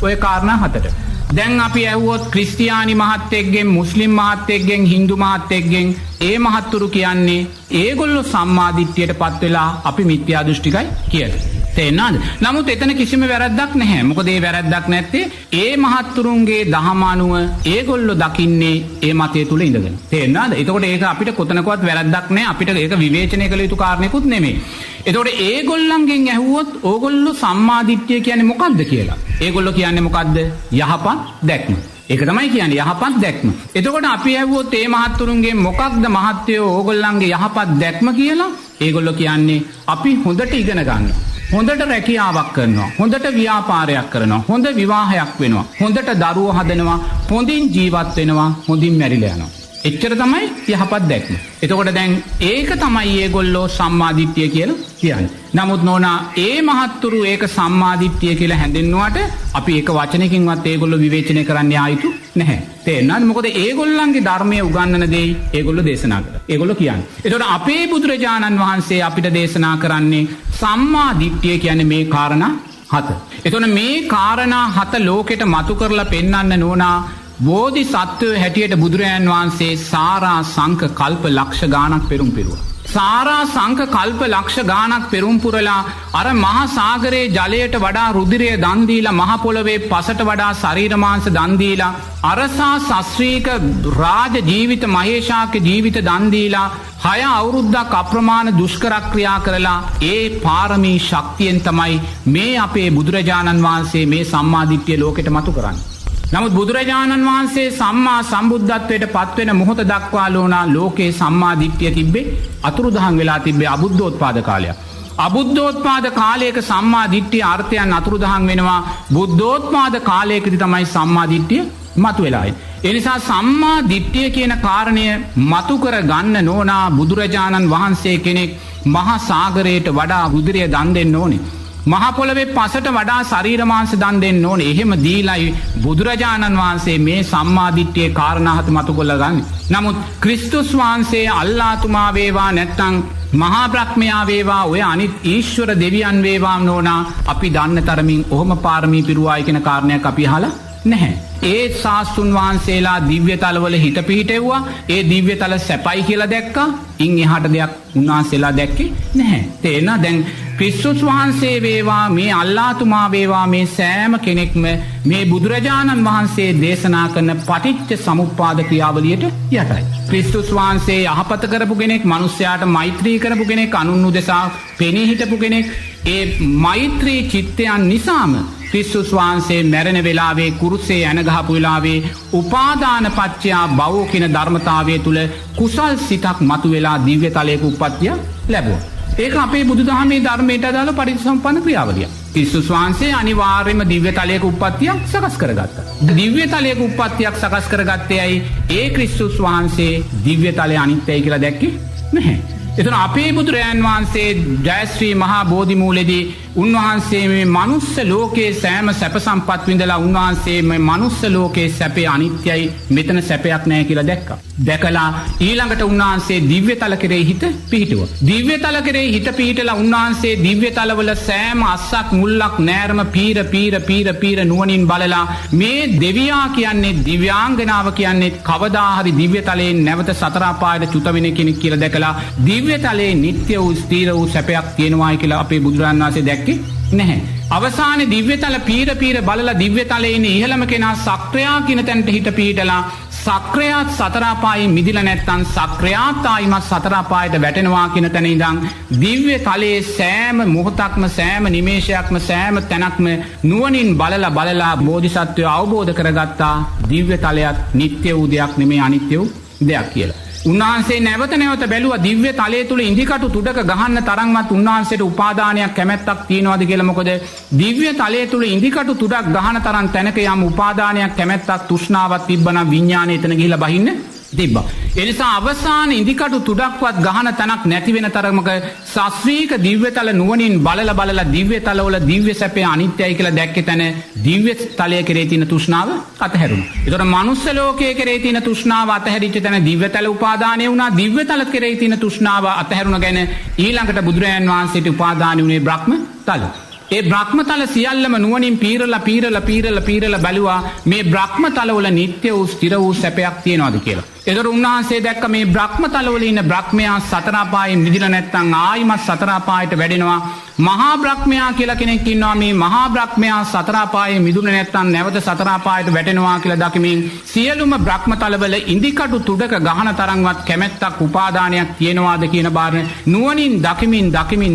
ඔය කාරණා 7ට. දැන් අපි ඇහුවොත් ක්‍රිස්තියානි මහත්තයෙක්ගෙන් මුස්ලිම් මහත්තයෙක්ගෙන් හින්දු මහත්තයෙක්ගෙන් ඒ මහත්තුරු කියන්නේ ඒගොල්ලෝ සම්මා දිට්ඨියට පත් වෙලා අපි මිත්‍යා දෘෂ්ටිකයි කියලා. තේරෙනවද? නමුත් එතන කිසිම වැරැද්දක් නැහැ. මොකද ඒ වැරැද්දක් නැත්තේ ඒ මහත්තුරුන්ගේ දහම අනුව ඒගොල්ලෝ දකින්නේ ඒ මතය තුල ඉඳගෙන. තේරෙනවද? එතකොට ඒක අපිට කොතනකවත් වැරැද්දක් නැහැ. අපිට ඒක විවේචනය කළ යුතු කාරණේකුත් නෙමෙයි. එතකොට ඒගොල්ලන්ගෙන් ඇහුවොත් ඕගොල්ලෝ සම්මා දිට්ඨිය කියන්නේ මොකක්ද කියලා. ඒගොල්ලෝ කියන්නේ මොකද්ද? යහපත් දැක්ම. ඒක තමයි කියන්නේ යහපත් දැක්ම. එතකොට අපි ඇහුවොත් මේ මහත්තුරුන්ගේ මොකක්ද මහත්යෝ ඕගොල්ලන්ගේ යහපත් දැක්ම කියලා? ඒගොල්ලෝ කියන්නේ අපි හොඳට ඉගෙන ගන්නවා. හොඳට රැකියාවක් කරනවා. හොඳට ව්‍යාපාරයක් කරනවා. හොඳ විවාහයක් වෙනවා. හොඳට දරුවෝ හදනවා. හොඳින් ජීවත් වෙනවා. හොඳින් මැරිලා යනවා. එච්චර තමයි යහපත් දැක්ම. එතකොට දැන් ඒක තමයි ඒගොල්ලෝ සම්මාදිට්ඨිය කියලා කියන්නේ. නමුත් නෝනා ඒ මහත්තුරු ඒක සම්මාදිට්ඨිය කියලා හැඳින්වුවාට අපි ඒක වචනකින්වත් ඒගොල්ලෝ විවේචනය කරන්න ආයිතු නැහැ. තේරෙනවද? මොකද ඒගොල්ලන්ගේ ධර්මයේ උගන්වන දේ ඒගොල්ලෝ දේශනා කරා. ඒගොල්ලෝ කියන්නේ. එතකොට අපේ බුදුරජාණන් වහන්සේ අපිට දේශනා කරන්නේ සම්මාදිට්ඨිය කියන්නේ මේ කාරණා 7. එතකොට මේ කාරණා 7 ලෝකෙට මතු කරලා පෙන්වන්න නෝනා බෝධි සත්වය හැටියට බුදුරජාන් වහන්සේ සාරා සංක කල්ප ලක්ෂ ගානක් පෙරුම් පිරුවා. සාරා සංක කල්ප ලක්ෂ ගානක් පෙරුම් පුරලා අර මහා සාගරයේ ජලයට වඩා රුධිරය දන් දීලා මහ පොළවේ පසට වඩා ශරීර මාංශ දන් දීලා අරසා ශාස්ත්‍රීක රාජ ජීවිත මහේශාක්‍ය ජීවිත දන් දීලා 6 අවුරුද්දක් අප්‍රමාණ දුෂ්කර ක්‍රියා කරලා ඒ පාරමී ශක්තියෙන් තමයි මේ අපේ බුදුරජාණන් වහන්සේ මේ සම්මාදිට්ඨිය ලෝකෙට මතු කරන්නේ. නමුත් බුදුරජාණන් වහන්සේ සම්මා සම්බුද්ධත්වයට පත්වෙන මොහොත දක්වා ලෝනා ලෝකේ සම්මා දිට්ඨිය තිබ්බේ අතුරුදහන් වෙලා තිබ්බේ අබුද්ධෝත්පාද කාලයක්. අබුද්ධෝත්පාද කාලයක සම්මා දිට්ඨිය අර්ථයන් අතුරුදහන් වෙනවා. බුද්ධෝත්පාද කාලයකදී තමයි සම්මා දිට්ඨිය මතුවෙලා ඉන්නේ. ඒ නිසා සම්මා දිට්ඨිය කියන කාරණය මතු කර ගන්න නෝනා බුදුරජාණන් වහන්සේ කෙනෙක් මහා සාගරයට වඩා රුධිරය දන් දෙන්න ඕනේ. මහ පොළවේ පසට වඩා ශරීර මාංශ දන් දෙන්න ඕනේ. එහෙම දීලයි බුදුරජාණන් වහන්සේ මේ සම්මාදිට්ඨියේ කාරණා හත මතු කරගන්නේ. නමුත් ක්‍රිස්තුස් වහන්සේ අල්ලාහ්තුමා වේවා නැත්නම් මහා බ්‍රහ්මයා වේවා ඔය අනිත් ඊශ්වර දෙවියන් වේවා නෝනා අපි දන්න තරමින් ඔහොම පාරමී පිරුවායි කියන කාරණයක් අපි අහලා නැහැ. ඒ ශාස්ත්‍රුන් වහන්සේලා දිව්‍යතලවල හිත පිහිටෙව්වා. ඒ දිව්‍යතල සැපයි කියලා දැක්කා. ඉන් එහාට දෙයක් උන්වහන්සේලා දැක්කේ නැහැ. තේරෙනවද? දැන් ක්‍රිස්තුස් වහන්සේ වේවා මේ අල්ලාහ්තුමා වේවා මේ සෑම කෙනෙක්ම මේ බුදුරජාණන් වහන්සේ දේශනා කරන පටිච්ච සමුප්පාද ක්‍රියාවලියට යටයි. ක්‍රිස්තුස් වහන්සේ යහපත කරපු කෙනෙක්, මිනිස්යාට මෛත්‍රී කරපු කෙනෙක්, අනුන් උදෙසා පෙනී හිටපු කෙනෙක්. ඒ මෛත්‍රී චිත්තයන් නිසාම ක්‍රිස්තුස් වහන්සේ මැරෙන වෙලාවේ කුරුසේ ඇනගහපු වෙලාවේ උපාදාන පත්‍යා භවෝ කියන ධර්මතාවය තුල කුසල් සිතක් මතුවලා දිව්‍ය තලයක උප්පත්තිය ලැබුවා. ඒක අපේ බුදුදහමේ ධර්මයට අදාළ පටිච්චසමුප්පන්න ක්‍රියාවලිය. ක්‍රිස්තුස් වහන්සේ අනිවාර්යයෙන්ම දිව්‍ය තලයක උප්පත්තියක් සකස් කරගත්තා. දිව්‍ය තලයක උප්පත්තියක් සකස් කරගත්තේ ඇයි? ඒ ක්‍රිස්තුස් වහන්සේ දිව්‍ය තලය අනිත්‍යයි කියලා දැක්කේ නැහැ. එතන අපේ බුදුරජාන් වහන්සේ ජයශ්‍රී මහා බෝධි මූලෙදී උන්වහන්සේ මේ මනුස්ස ලෝකයේ සෑම සැප සම්පත් විඳලා උන්වහන්සේ මේ මනුස්ස ලෝකයේ සැපේ අනිත්‍යයි, මෙතන සැපයක් නැහැ කියලා දැක්කා. දැකලා ඊළඟට උන්වහන්සේ දිව්‍යතල කෙරෙහි හිත පිහිටුවා. දිව්‍යතල කෙරෙහි හිත පිහිටලා උන්වහන්සේ දිව්‍යතලවල සෑම අස්සක් මුල්ලක් නෑරම පීර නුවණින් බලලා මේ දෙවියා කියන්නේ දිව්‍යාංගනාව කියන්නේ කවදා හරි දිව්‍යතලයේ නැවත සතර අපායට චුත වෙන කෙනෙක් කියලා දැකලා දිව්‍යතලයේ නිට්ටය වූ ස්ථීර වූ සැපයක් තියෙනවායි කියලා අපේ බුදුරජාණන් වහන්සේ දැක්කේ නැහැ. අවසානයේ දිව්‍යතල පීර බලලා දිව්‍යතලයේ ඉන්න ඉහළම කෙනා සක්‍රයා කියන තැනට හිත පිහිටලා සක්‍රයාත් සතර අපායෙන් මිදිලා නැත්නම් සක්‍රයාත් ආයිමත් සතර අපායට වැටෙනවා කියන තැන ඉඳන් දිව්‍ය තලයේ සෑම මොහොතක්ම සෑම නිමේෂයක්ම සෑම තැනක්ම නුවණින් බලලා බෝධිසත්වය අවබෝධ කරගත්තා දිව්‍ය තලයත් නිට්ටය වූ දෙයක් නෙමෙයි අනිත්‍ය වූ දෙයක් කියලා. උන්වහන්සේ නැවත බැලුවා දිව්‍ය තලයේ තුල ඉන්දිකටු තුඩක ගහන්න තරම්වත් උන්වහන්සේට උපාදානයක් කැමැත්තක් තියනවාද කියලා. මොකද දිව්‍ය තලයේ තුල ඉන්දිකටු තුඩක් ගහන තරම් තැනක යම් උපාදානයක් කැමැත්තක් තෘෂ්ණාවක් තිබ්බනම් විඥාණය එතන ගිහිලා බහින්න තිබ්බා. ඒ නිසා අවසාන ඉන්දිකටු තුඩක්වත් ගහන තැනක් නැති වෙන තරමක ශාස්ත්‍රීය දිව්‍යතල නුවණින් බලලා දිව්‍ය තලවල දිව්‍ය සැපේ අනිත්‍යයි කියලා දැක්කේ තැන දිව්‍ය තලයේ කෙරේ තියෙන තෘෂ්ණාව අතහැරුණා. ඒතර මනුස්ස ලෝකයේ කෙරේ තියෙන තෘෂ්ණාව අතහැරිච්ච තැන දිව්‍ය තල උපාදානය වුණා. දිව්‍ය තල කෙරේ තියෙන තෘෂ්ණාව අතහැරුණ ගැන ඊළඟට බුදුරජාන් වහන්සේට උපාදානි වුණේ බ්‍රහ්ම තල. ඒ බ්‍රහ්මතල සියල්ලම නුවණින් පීරලා බැලුවා මේ බ්‍රහ්මතලවල නිට්ටය වූ ස්ථිර වූ සැපයක් තියනවාද කියලා. ඒතර උන්වහන්සේ දැක්ක මේ බ්‍රහ්මතලවල ඉන්න බ්‍රහ්මයා සතර අපායෙන් මිදිලා නැත්නම් ආයිමත් සතර අපායට වැඩෙනවා. මහා බ්‍රහ්මයා කියලා කෙනෙක් ඉන්නවා. මේ මහා බ්‍රහ්මයා සතර අපායෙන් මිදුනේ නැත්නම් නැවත සතර අපායට වැටෙනවා කියලා දකිමින් සියලුම බ්‍රහ්මතලවල ඉන්දිකටු තුඩක ගහන තරම්වත් කැමැත්තක් උපාදානයක් තියනවාද කියන බාර නුවණින්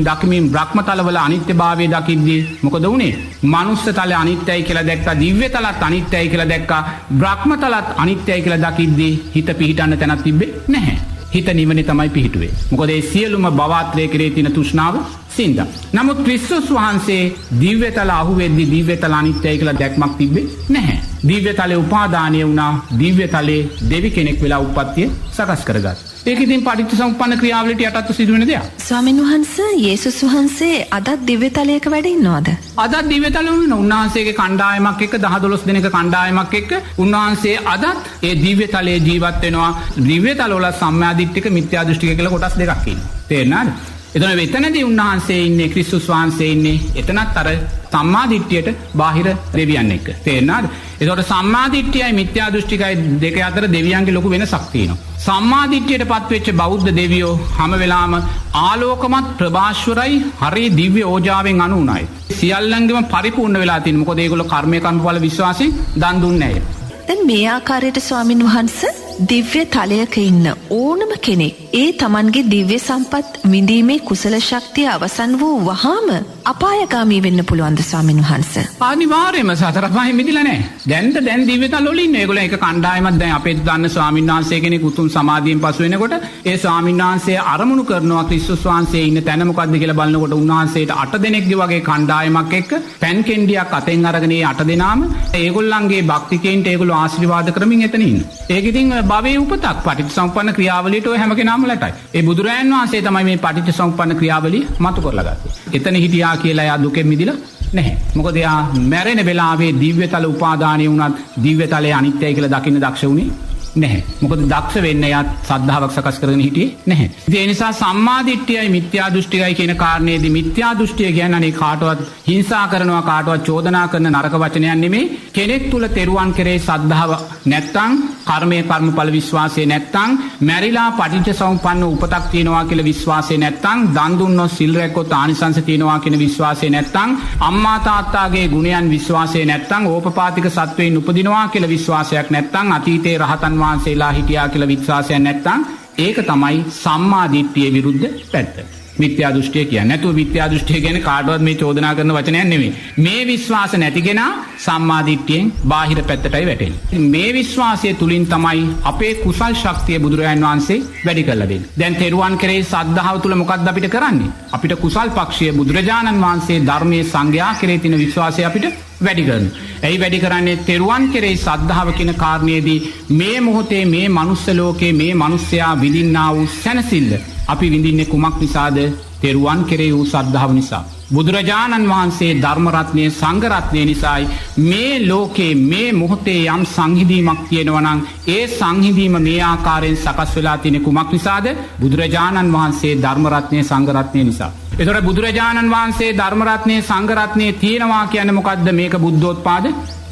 දකිමින් බ්‍රහ්මතලවල අනිත්‍යභාවය දකිද්දී මොකද වුනේ? මනුස්ස තල අනිත්‍යයි කියලා දැක්කා. දිව්‍ය තලත් අනිත්‍යයි කියලා දැක්කා. බ්‍රහ්මතලත් අනිත්‍යයි කියලා දකිද්දී හිත පිහිටන්න තැනක් තිබ්බේ නැහැ. හිත නිවනේ තමයි පිහිටුවේ. මොකද ඒ සියලුම භවත්‍රයේ කෙරේ තියෙන තෘෂ්ණාව සින්දා. නමුත් ක්‍රිස්තුස් වහන්සේ දිව්‍යතල අහුවෙද්දී දිව්‍යතල අනිත්‍යයි කියලා දැක්මක් තිබ්බේ නැහැ. දිව්‍යතලේ උපාදානය වුණා. දිව්‍යතලේ දෙවි කෙනෙක් වෙලා උප්පත්තිය සකස් කරගත්තා. ඒක ඉතින් පටිච්චසමුප්පන්න ක්‍රියාවලියට යටත්ව සිදුවෙන දෙයක්. ස්වාමීන් වහන්සේ යේසුස් වහන්සේ අදත් දිව්‍යතලයක වැඩ ඉන්නවද? අදත් දිව්‍යතලෙ උන්වහන්සේගේ කණ්ඩායමක් එක්ක 10-12 දෙනෙක් කණ්ඩායමක් එක්ක උන්වහන්සේ අදත් ඒ දිව්‍යතලයේ ජීවත් වෙනවා. දිව්‍යතල වල සම්මාදිට්ඨික මිත්‍යා දෘෂ්ටික කියලා කොටස් දෙකක් ඉන්නවා. තේරෙනවද? එතනදී උන්වහන්සේ ඉන්නේ ක්‍රිස්තුස් වහන්සේ ඉන්නේ එතනත් අර සම්මාදිට්ඨියට බාහිර දෙවියන් එක්ක. තේරෙනවද? ඒතකොට සම්මාදිට්ඨියයි මිත්‍යා දෘෂ්ටිකයි දෙක අතර දෙවියන්ගේ ලොකු වෙනසක් තියෙනවා. සම්මාදිට්ඨියටපත් වෙච්ච බෞද්ධ දෙවියෝ හැම වෙලාවම ආලෝකමත් ප්‍රභාස්වරයි හරි දිව්‍ය ඕජාවෙන් අනුුණයි. සියල්ලංගෙම පරිපූර්ණ වෙලා තියෙනවා. මොකද ඒගොල්ලෝ කර්මයේ කර්මඵල විශ්වාසයෙන් දන් දුන්නේ නැහැ. දැන් මේ ආකාරයට ස්වාමින් වහන්සේ දිව්‍ය තලයක ඉන්න ඕනම කෙනෙක් ඒ තමන්ගේ දිව්‍ය සම්පත් විඳීමේ කුසල ශක්තිය අවසන් වූ වහාම අපායගාමී වෙන්න පුළුවන්ද ස්වාමින් වහන්සේ? අනිවාර්යයෙන්ම සතර අපායෙ මිදිලා නැහැ. දැන් දිව්‍ය තල වල ඉන්නේ. ඒගොල්ලෝ එක කණ්ඩායමක් දැන් අපේ දන්න ස්වාමින් වහන්සේ කෙනෙක් උතුම් සමාධියෙන් පසු වෙනකොට ඒ ස්වාමින් වහන්සේ අරමුණු කරනවා ක්‍රිස්තුස් වහන්සේ ඉන්න තැන මොකද්ද කියලා බලනකොට උන්වහන්සේට 8 දෙනෙක්ගේ වගේ කණ්ඩායමක් එක්ක පෑන් කෙන්ඩියක් අතෙන් අරගෙන ඒ 8 දෙනාම ඒගොල්ලන්ගේ භක්තිකයන්ට ඒගොල්ලෝ ආශිර්වාද කරමින් එතන ඉන්නවා. ඒක ඉතින් භවයේ උපතක්. පටිච්චසමුප්පන්න ක්‍රියාවලියට ඔය හැම කෙනාම ලටයි. ඒ බුදුරජාණන් වහන්සේ තමයි මේ පටිච්චසමුප්පන්න ක්‍රියාවලිය මතු කරලා ගත්තේ. එතන හිටියා කියලා එයා දුකෙන් මිදිලා නැහැ. මොකද එයා මැරෙන වෙලාවේ දිව්‍යතල උපාදානිය වුණත් දිව්‍යතලයේ අනිත්‍යයි කියලා දකින්න දක්ෂ වුණේ නැහැ. මොකද දක්ෂ වෙන්න එයා සද්ධාාවක් සකස් කරගෙන හිටියේ නැහැ. ඒ නිසා සම්මාදිට්ඨියයි මිත්‍යා දෘෂ්ටියයි කියන කාරණේදී මිත්‍යා දෘෂ්ටිය කියන්නේ කාටවත් හිංසා කරනවා කාටවත් චෝදනා කරන නරක වචනයක් නෙමෙයි. කෙනෙක් තුල තෙරුවන් කෙරේ සද්ධාව නැත්තම් කර්මයේ කර්මඵල විශ්වාසය නැත්තම් මැරිලා පටිච්චසමුප්පන්න උපතක් තියෙනවා කියලා විශ්වාසය නැත්තම් දන් දුන්නොත් සිල් රැක්කොත් ආනිසංස තියෙනවා කියන විශ්වාසය නැත්තම් අම්මා තාත්තාගේ ගුණයන් විශ්වාසය නැත්තම් ඕපපාතික සත්වයින් උපදිනවා කියලා විශ්වාසයක් නැත්තම් අතීතේ රහතන් වහන්සේලා හිටියා කියලා විශ්වාසයක් නැත්තම් ඒක තමයි සම්මා දිට්ඨිය විරුද්ධ පැත්ත. මිත්‍යා දෘෂ්ටිය කියන්නේ නැතුව මිත්‍යා දෘෂ්ටිය කියන්නේ කාටවත් මේ චෝදනා කරන වචනයක් නෙමෙයි. මේ විශ්වාස නැතිගෙනා සම්මා දිට්ඨියෙන් බාහිර පැත්තටයි වැටෙන්නේ. මේ විශ්වාසය තුලින් තමයි අපේ කුසල් ශක්තිය බුදුරජාණන් වහන්සේ වැඩි කරලා දෙන්නේ. දැන් තෙරුවන් කෙරෙහි සද්ධාව තුල මොකක්ද අපිට කරන්නේ? අපිට කුසල් පක්ෂයේ බුදුරජාණන් වහන්සේ ධර්මයේ සංඝයා කෙරෙහි තියෙන විශ්වාසය අපිට වැඩි කරනවා. ඇයි වැඩි කරන්නේ? තෙරුවන් කෙරෙහි සද්ධාව කියන කාරණේදී මේ මොහොතේ මේ මනුස්ස ලෝකේ මේ මිනිස්යා විඳින්නා වූ සැනසෙල්ල අපි විඳින්නේ කුමක් නිසාද? තෙරුවන් කෙරෙහි වූ ශ්‍රද්ධාව නිසා. බුදුරජාණන් වහන්සේ ධර්ම රත්නය සංඝ රත්නය නිසායි මේ ලෝකේ මේ මොහොතේ යම් සංහිඳීමක් තියෙනවා නම් ඒ සංහිඳීම මේ ආකාරයෙන් සකස් වෙලා තියෙන කුමක් නිසාද? බුදුරජාණන් වහන්සේ ධර්ම රත්නය සංඝ රත්නය නිසා. ඒතකොට බුදුරජාණන් වහන්සේ ධර්ම රත්නය සංඝ රත්නය තියෙනවා කියන්නේ මොකද්ද? මේක බුද්ධෝත්පාද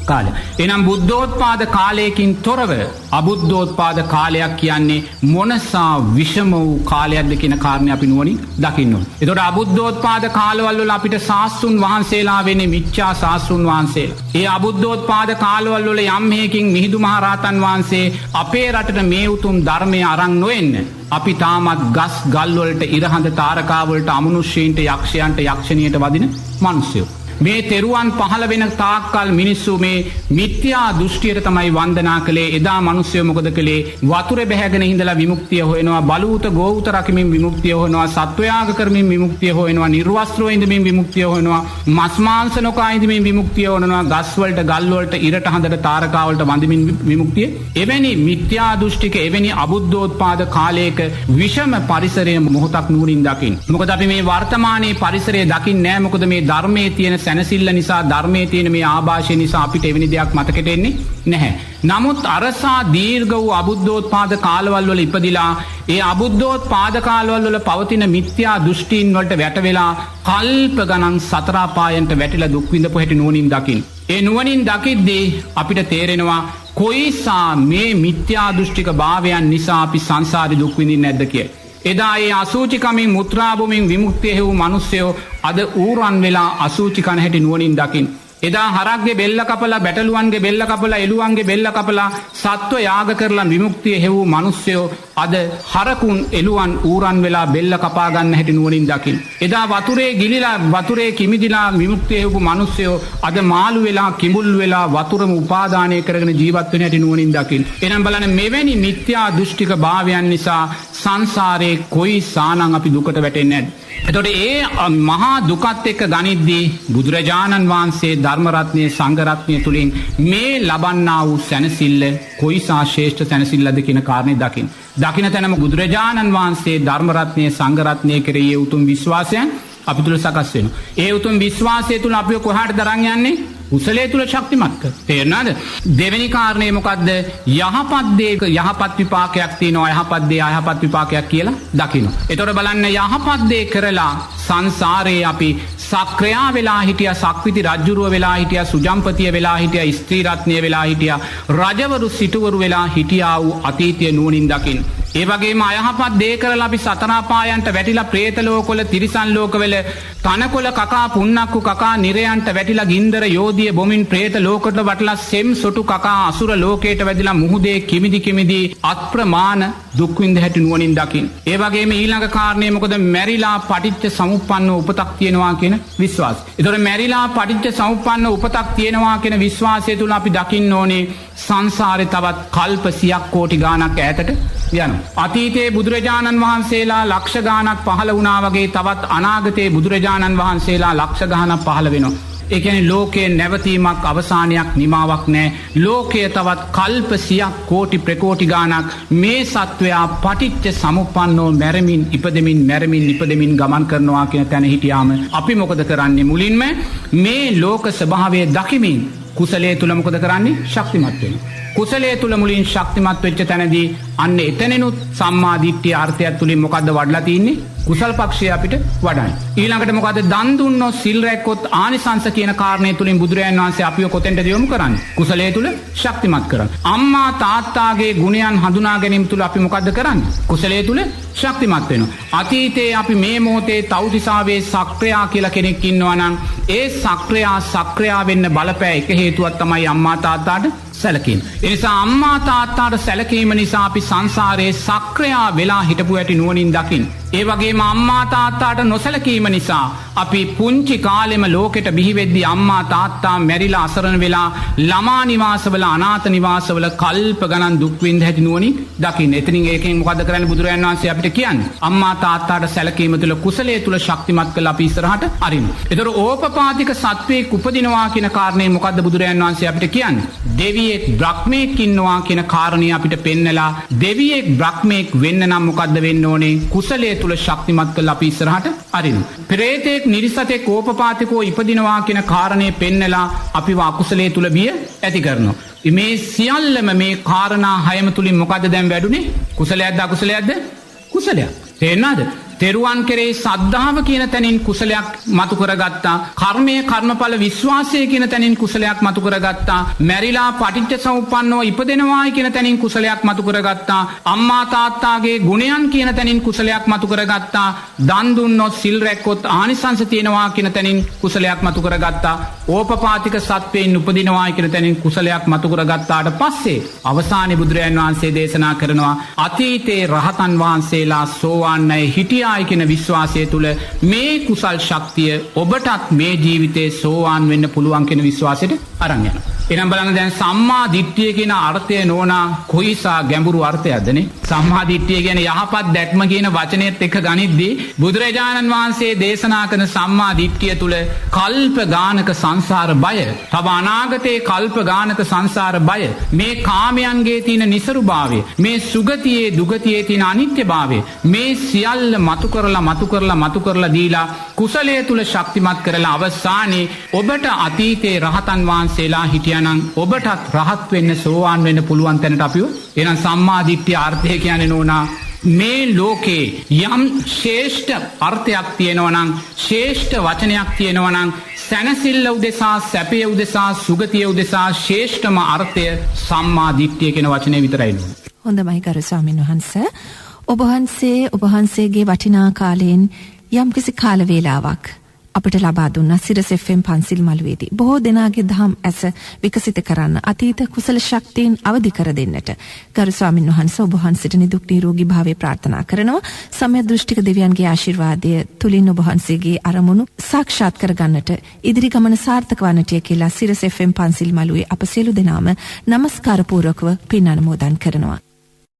කාලය. එනම් බුද්ධෝත්පාද කාලයකින් තොරව අබුද්ධෝත්පාද කාලයක් කියන්නේ මොනසා විෂම වූ කාලයක්ද කියන කාරණේ අපි නුවණින් දකින්න ඕනේ. ඒතකොට අබුද්ධෝත්පාද කාලවල වල අපිට සාස්තුන් වහන්සේලා වෙන්නේ මිච්ඡා සාස්තුන් වහන්සේලා. ඒ අබුද්ධෝත්පාද කාලවල වල යම් හේකින් මිහිඳු මහ රහතන් වහන්සේ අපේ රටට මේ උතුම් ධර්මය අරන් නොෙන්න අපි තාමත් ගස් ගල් වලට ඉරහඳ තාරකා වලට අමනුෂ්‍යයින්ට යක්ෂයන්ට යක්ෂණියට වදින මිනිස්සුયો. මේ තෙරුවන් පහළ වෙන තාක්කල් මිනිස්සු මේ මිත්‍යා දෘෂ්ටියට තමයි වන්දනා කළේ. එදා මිනිස්සු මොකද කළේ? වතුරේ බැහැගෙන ඉඳලා විමුක්තිය හොයනවා, බලූත ගෝවුත රකිමින් විමුක්තිය හොයනවා, සත්වයාග කරමින් විමුක්තිය හොයනවා, නිර්වස්ත්‍රව ඉඳමින් විමුක්තිය හොයනවා, මස් මාංශ නොකා ඉඳමින් විමුක්තිය හොයනවා, ගස් වලට ගල් වලට ඉරට හඳට තාරකා වලට වඳමින් විමුක්තිය. එවැනි මිත්‍යා දෘෂ්ටික එවැනි අබුද්ධෝත්පාද කාලයක විෂම පරිසරය මොහොතක් නුවණින් දකින්න. මොකද අපි මේ වර්තමානයේ පරිසරය දකින්නේ නැහැ. මොකද මේ ධර්මයේ තියෙන සැනසෙල්ල නිසා ධර්මයේ තියෙන මේ ආభాෂය නිසා අපිට එවැනි දෙයක් මතකෙට එන්නේ නැහැ. නමුත් අරසා දීර්ඝ වූ අබුද්ධෝත්පාද කාලවල වල ඉපදිලා ඒ අබුද්ධෝත්පාද කාලවල වල පවතින මිත්‍යා දෘෂ්ටීන් වලට වැට වෙලා කල්ප ගණන් සතර අපායන්ට වැටිලා දුක් විඳපු හැටි නුවණින් දකින්න. ඒ නුවණින් දකිද්දී අපිට තේරෙනවා කොයිසා මේ මිත්‍යා දෘෂ්ටික භාවයන් නිසා අපි සංසාරේ දුක් විඳින්නේ නැද්ද කියලා. එදා ඒ අසූචිකමින් මුත්‍රාභූමින් විමුක්තිය හේවූ මිනිස්සයෝ අද ඌරන් වෙලා අසූචි කන හැටි නුවණින් දකින්න. එදා හරක්ගේ බෙල්ල කපලා, බැටළුවන්ගේ බෙල්ල කපලා, එළුවන්ගේ බෙල්ල කපලා සත්ව යාග කරලා විමුක්තිය හේවූ මිනිස්සයෝ අද හරකුන් එළුවන් ඌරන් වෙලා බෙල්ල කපා ගන්න හැටි නුවණින් දකින්න. එදා වතුරේ ගිලිලා වතුරේ කිමිදිලා විමුක්තිය හේවූ මිනිස්සයෝ අද මාළු වෙලා කිඹුල් වෙලා වතුරම උපාදානය කරගෙන ජීවත් වෙන හැටි නුවණින් දකින්න. එනම් බලන්න මෙවැනි මිත්‍යා දෘෂ්ටික භාවයන් නිසා සංසාරේ කොයි සානං අපි දුකට වැටෙන්නේ නැද්ද? එතකොට ඒ මහා දුකත් එක්ක ගනිද්දී බුදුරජාණන් වහන්සේ ධර්ම රත්නය සංඝ රත්නය තුලින් මේ ලබන්නා වූ සැනසෙල්ල කොයිසා ශ්‍රේෂ්ඨ සැනසෙල්ලද කියන කාරණේ දකින්න. දකින්න තැනම බුදුරජාණන් වහන්සේ ධර්ම රත්නය සංඝ රත්නය කෙරෙහි උතුම් විශ්වාසයන් අපි තුල සකස් වෙනවා. ඒ උතුම් විශ්වාසය තුල අපිව කොහාට දරන් යන්නේ? කුසලයේ තුල ශක්තිමත් කර. තේරෙනවද? දෙවෙනි කාරණේ මොකද්ද? යහපත් දේ යහපත් විපාකයක් තියෙනවා, යහපත් දේ අයහපත් විපාකයක් කියලා දකින්න. ඒතකොට බලන්න යහපත් දේ කරලා සංසාරේ අපි සක්‍රියා වෙලා හිටියා, සක්විති රජුරුව වෙලා හිටියා, සුජම්පතිය වෙලා හිටියා, ස්ත්‍රී රත්නය වෙලා හිටියා, රජවරු සිටුවරු වෙලා හිටියා වූ අතීතය නුවණින් දකින්න. ඒ වගේම අයහපත් දේ කරලා අපි සතර අපායන්ට වැටිලා പ്രേත ලෝකවල, තිරිසන් ලෝකවල තනකොළ කකා, පුන්නක්කු කකා, නිරයන්ට වැටිලා ගින්දර යෝධිය බොමින් പ്രേත ලෝකවලට වටලා සෙම් සොටු කකා අසුර ලෝකයට වැදිලා මුහුදේ කිමිදි අප්‍රමාණ දුක් විඳ හැටි නුවණින් දකින්න. ඒ වගේම ඊළඟ කාරණේ මොකද? මැරිලා පටිච්ච සමුප්පන්න උපතක් තියෙනවා කියන විශ්වාසය. ඒතකොට මැරිලා පටිච්ච සමුප්පන්න උපතක් තියෙනවා කියන විශ්වාසය තුල අපි දකින්න ඕනේ සංසාරේ තවත් කල්ප 100ක් කෝටි ගාණක් ඈතට යනවා. අතීතයේ බුදුරජාණන් වහන්සේලා ලක්ෂ ගාණක් පහළ වුණා වගේ තවත් අනාගතයේ බුදුරජාණන් වහන්සේලා ලක්ෂ ගාණක් පහළ වෙනවා. ඒ කියන්නේ ලෝකයේ නැවතීමක් අවසානයක් නිමාවක් නැහැ. ලෝකය තවත් කල්ප 100ක් කෝටි ප්‍රකෝටි ගාණක් මේ සත්වයා පටිච්ච සමුප්පන්නෝ මැරමින් ඉපදෙමින් මැරමින් ඉපදෙමින් ගමන් කරනවා කියන තැන හිටියාම අපි මොකද කරන්නේ? මුලින්ම මේ ලෝක ස්වභාවය දකිමින් කුසලයේ තුල මොකද කරන්නේ? ශක්තිමත් වෙනවා. කුසලයේ තුල මුලින් ශක්තිමත් වෙච්ච තැනදී අන්න එතනෙනුත් සම්මා දිට්ඨිය අර්ථයත් තුලින් මොකද්ද වඩලා තින්නේ? කුසල් පක්ෂය අපිට වඩයි. ඊළඟට මොකද්ද? දන් දුන්නොත් සිල් රැක්කොත් ආනිසංස කියන කාරණේ තුලින් බුදුරයන් වහන්සේ අපිව කොතෙන්ද යොමු කරන්නේ? කුසලයේ තුල ශක්තිමත් කරන්නේ. අම්මා තාත්තාගේ ගුණයන් හඳුනා ගැනීම තුල අපි මොකද්ද කරන්නේ? කුසලයේ තුල ශක්තිමත් වෙනවා. අතීතයේ අපි මේ මොහොතේ තවුතිසාවේ සක්‍රියා කියලා කෙනෙක් ඉන්නවා නම් ඒ සක්‍රියා වෙන්න බලපෑ එක හේතුවක් තමයි අම්මා තාත්තාට සැලකීම. ඒ නිසා අම්මා තාත්තාට සැලකීම නිසා අපි සංසාරයේ සක්‍රියා වෙලා හිටපු ඇති නුවණින් දකින්න. ඒ වගේම අම්මා තාත්තාට නොසැලකීම නිසා අපි පුංචි කාලෙම ලෝකෙට බිහි වෙද්දී අම්මා තාත්තා මැරිලා අසරණ වෙලා ළමා නිවාසවල අනාථ නිවාසවල කල්ප ගණන් දුක් විඳ ඇති නුවණින් දකින්න. එතනින් ඒකෙන් මොකද කරන්නේ බුදුරජාණන් වහන්සේ අපිට කියන්නේ? අම්මා තාත්තාට සැලකීම තුළ කුසලයේ තුල ශක්තිමත් කරලා අපි ඉස්සරහට අරින්න. ඒතර ඕපපාතික සත්වයක් උපදිනවා කියන කාරණේ මොකද්ද බුදුරජාණන් වහන්සේ අපිට කියන්නේ? දෙවියෙක් බ්‍රහ්මෙක් ඉන්නවා කියන කාරණේ අපිට පෙන්නලා දෙවියෙක් බ්‍රහ්මෙක් වෙන්න නම් මොකද්ද වෙන්න ඕනේ? කුසලයේ තුල ශක්තිමත් කරලා අපි ඉස්සරහට අරින්න. ප්‍රේතෙක් නිරිසතෙක් ඕපපාතිකෝ ඉපදිනවා කියන කාරණේ පෙන්නලා අපිව අකුසලයේ තුල බිය ඇති කරනවා. මේ සියල්ලම මේ කාරණා හයම තුලින් මොකද්ද දැන් වැඩුනේ? කුසලයක්ද අකුසලයක්ද? කුසලයක්. තේරෙනවද? තෙරුවන් කෙරේ සද්ධාව කියන තැනින් කුසලයක් මතු කරගත්තා. කර්මය කර්මඵල විශ්වාසය කියන තැනින් කුසලයක් මතු කරගත්තා. මැරිලා පටිච්ච සමුප්පන්නව ඉපදෙනවායි කියන තැනින් කුසලයක් මතු කරගත්තා. අම්මා තාත්තාගේ ගුණයන් කියන තැනින් කුසලයක් මතු කරගත්තා. දන් දුන්නොත් සිල් රැක්කොත් ආනිසංස තියෙනවා කියන තැනින් කුසලයක් මතු කරගත්තා. ඕපපාතික සත්වයෙන් උපදිනවායි කියන තැනින් කුසලයක් මතු කරගත්තාට පස්සේ අවසානයේ බුදුරජාණන් වහන්සේ දේශනා කරනවා අතීතේ රහතන් වහන්සේලා සෝවාන් අය හිටියා කියන විශ්වාසය තුළ මේ කුසල් ශක්තිය ඔබටත් මේ ජීවිතේ සෝවාන් වෙන්න පුළුවන් කියන විශ්වාසයට අරන් යනවා. එහෙනම් බලන්න දැන් සම්මා දිට්ඨිය කියන අර්ථය නෝනා කොයිසා ගැඹුරු අර්ථයක්දනේ? සම්මා දිට්ඨිය කියන්නේ යහපත් දැක්ම කියන වචනයත් එක්ක ගනිද්දී බුදුරජාණන් වහන්සේ දේශනා කරන සම්මා දිට්ඨිය තුළ කල්ප ගානක සංසාර බය, තව අනාගතයේ කල්ප ගානක සංසාර බය, මේ කාමයන්ගේ තියෙන නිසරුභාවය, මේ සුගතියේ දුගතියේ තියෙන අනිත්‍යභාවය, මේ සියල්ල මතු කරලා දීලා කුසලයේ තුල ශක්තිමත් කරලා අවසානයේ ඔබට අතීතයේ රහතන් වහන්සේලා හිටියානම් ඔබටත් රහත් වෙන්න සෝවාන් වෙන්න පුළුවන් තැනට අපිව එහෙනම් සම්මා දිට්ඨිය අර්ථය කියන්නේ නෝනා මේ ලෝකේ යම් ශ්‍රේෂ්ඨ අර්ථයක් තියෙනවා නම් ශ්‍රේෂ්ඨ වචනයක් තියෙනවා නම් සැනසෙල්ල උදෙසා සැපය උදෙසා සුගතිය උදෙසා ශ්‍රේෂ්ඨම අර්ථය සම්මා දිට්ඨිය කියන වචනේ විතරයි නෝනා. හොඳයි ගරු ස්වාමීන් වහන්සේ. ඔබ වහන්සේගේ වටිනා කාලයෙන් යම්කිසි කාල වේලාවක් අපිට ලබා දුන්නා සිරස් FM පන්සිල් මළුවේදී. බොහෝ දෙනාගේ දහම් ඇස විකසිත කරන්න අතීත කුසල ශක්තියින් අවදි කර දෙන්නට ගරු ස්වාමීන් වහන්සේ ඔබ වහන්සේට නිදුක් නිරෝගී භාවය ප්‍රාර්ථනා කරනවා. සම්‍යක් දෘෂ්ටික දෙවියන්ගේ ආශිර්වාදය තුලින් ඔබ වහන්සේගේ අරමුණු සාක්ෂාත් කර ගන්නට ඉදිරි ගමන සාර්ථක වන්නට කියලා සිරස් FM පන්සිල් මළුවේ අප සියලු දෙනාම নমස්කාර පූර්වකව පින් අනුමෝදන් කරනවා.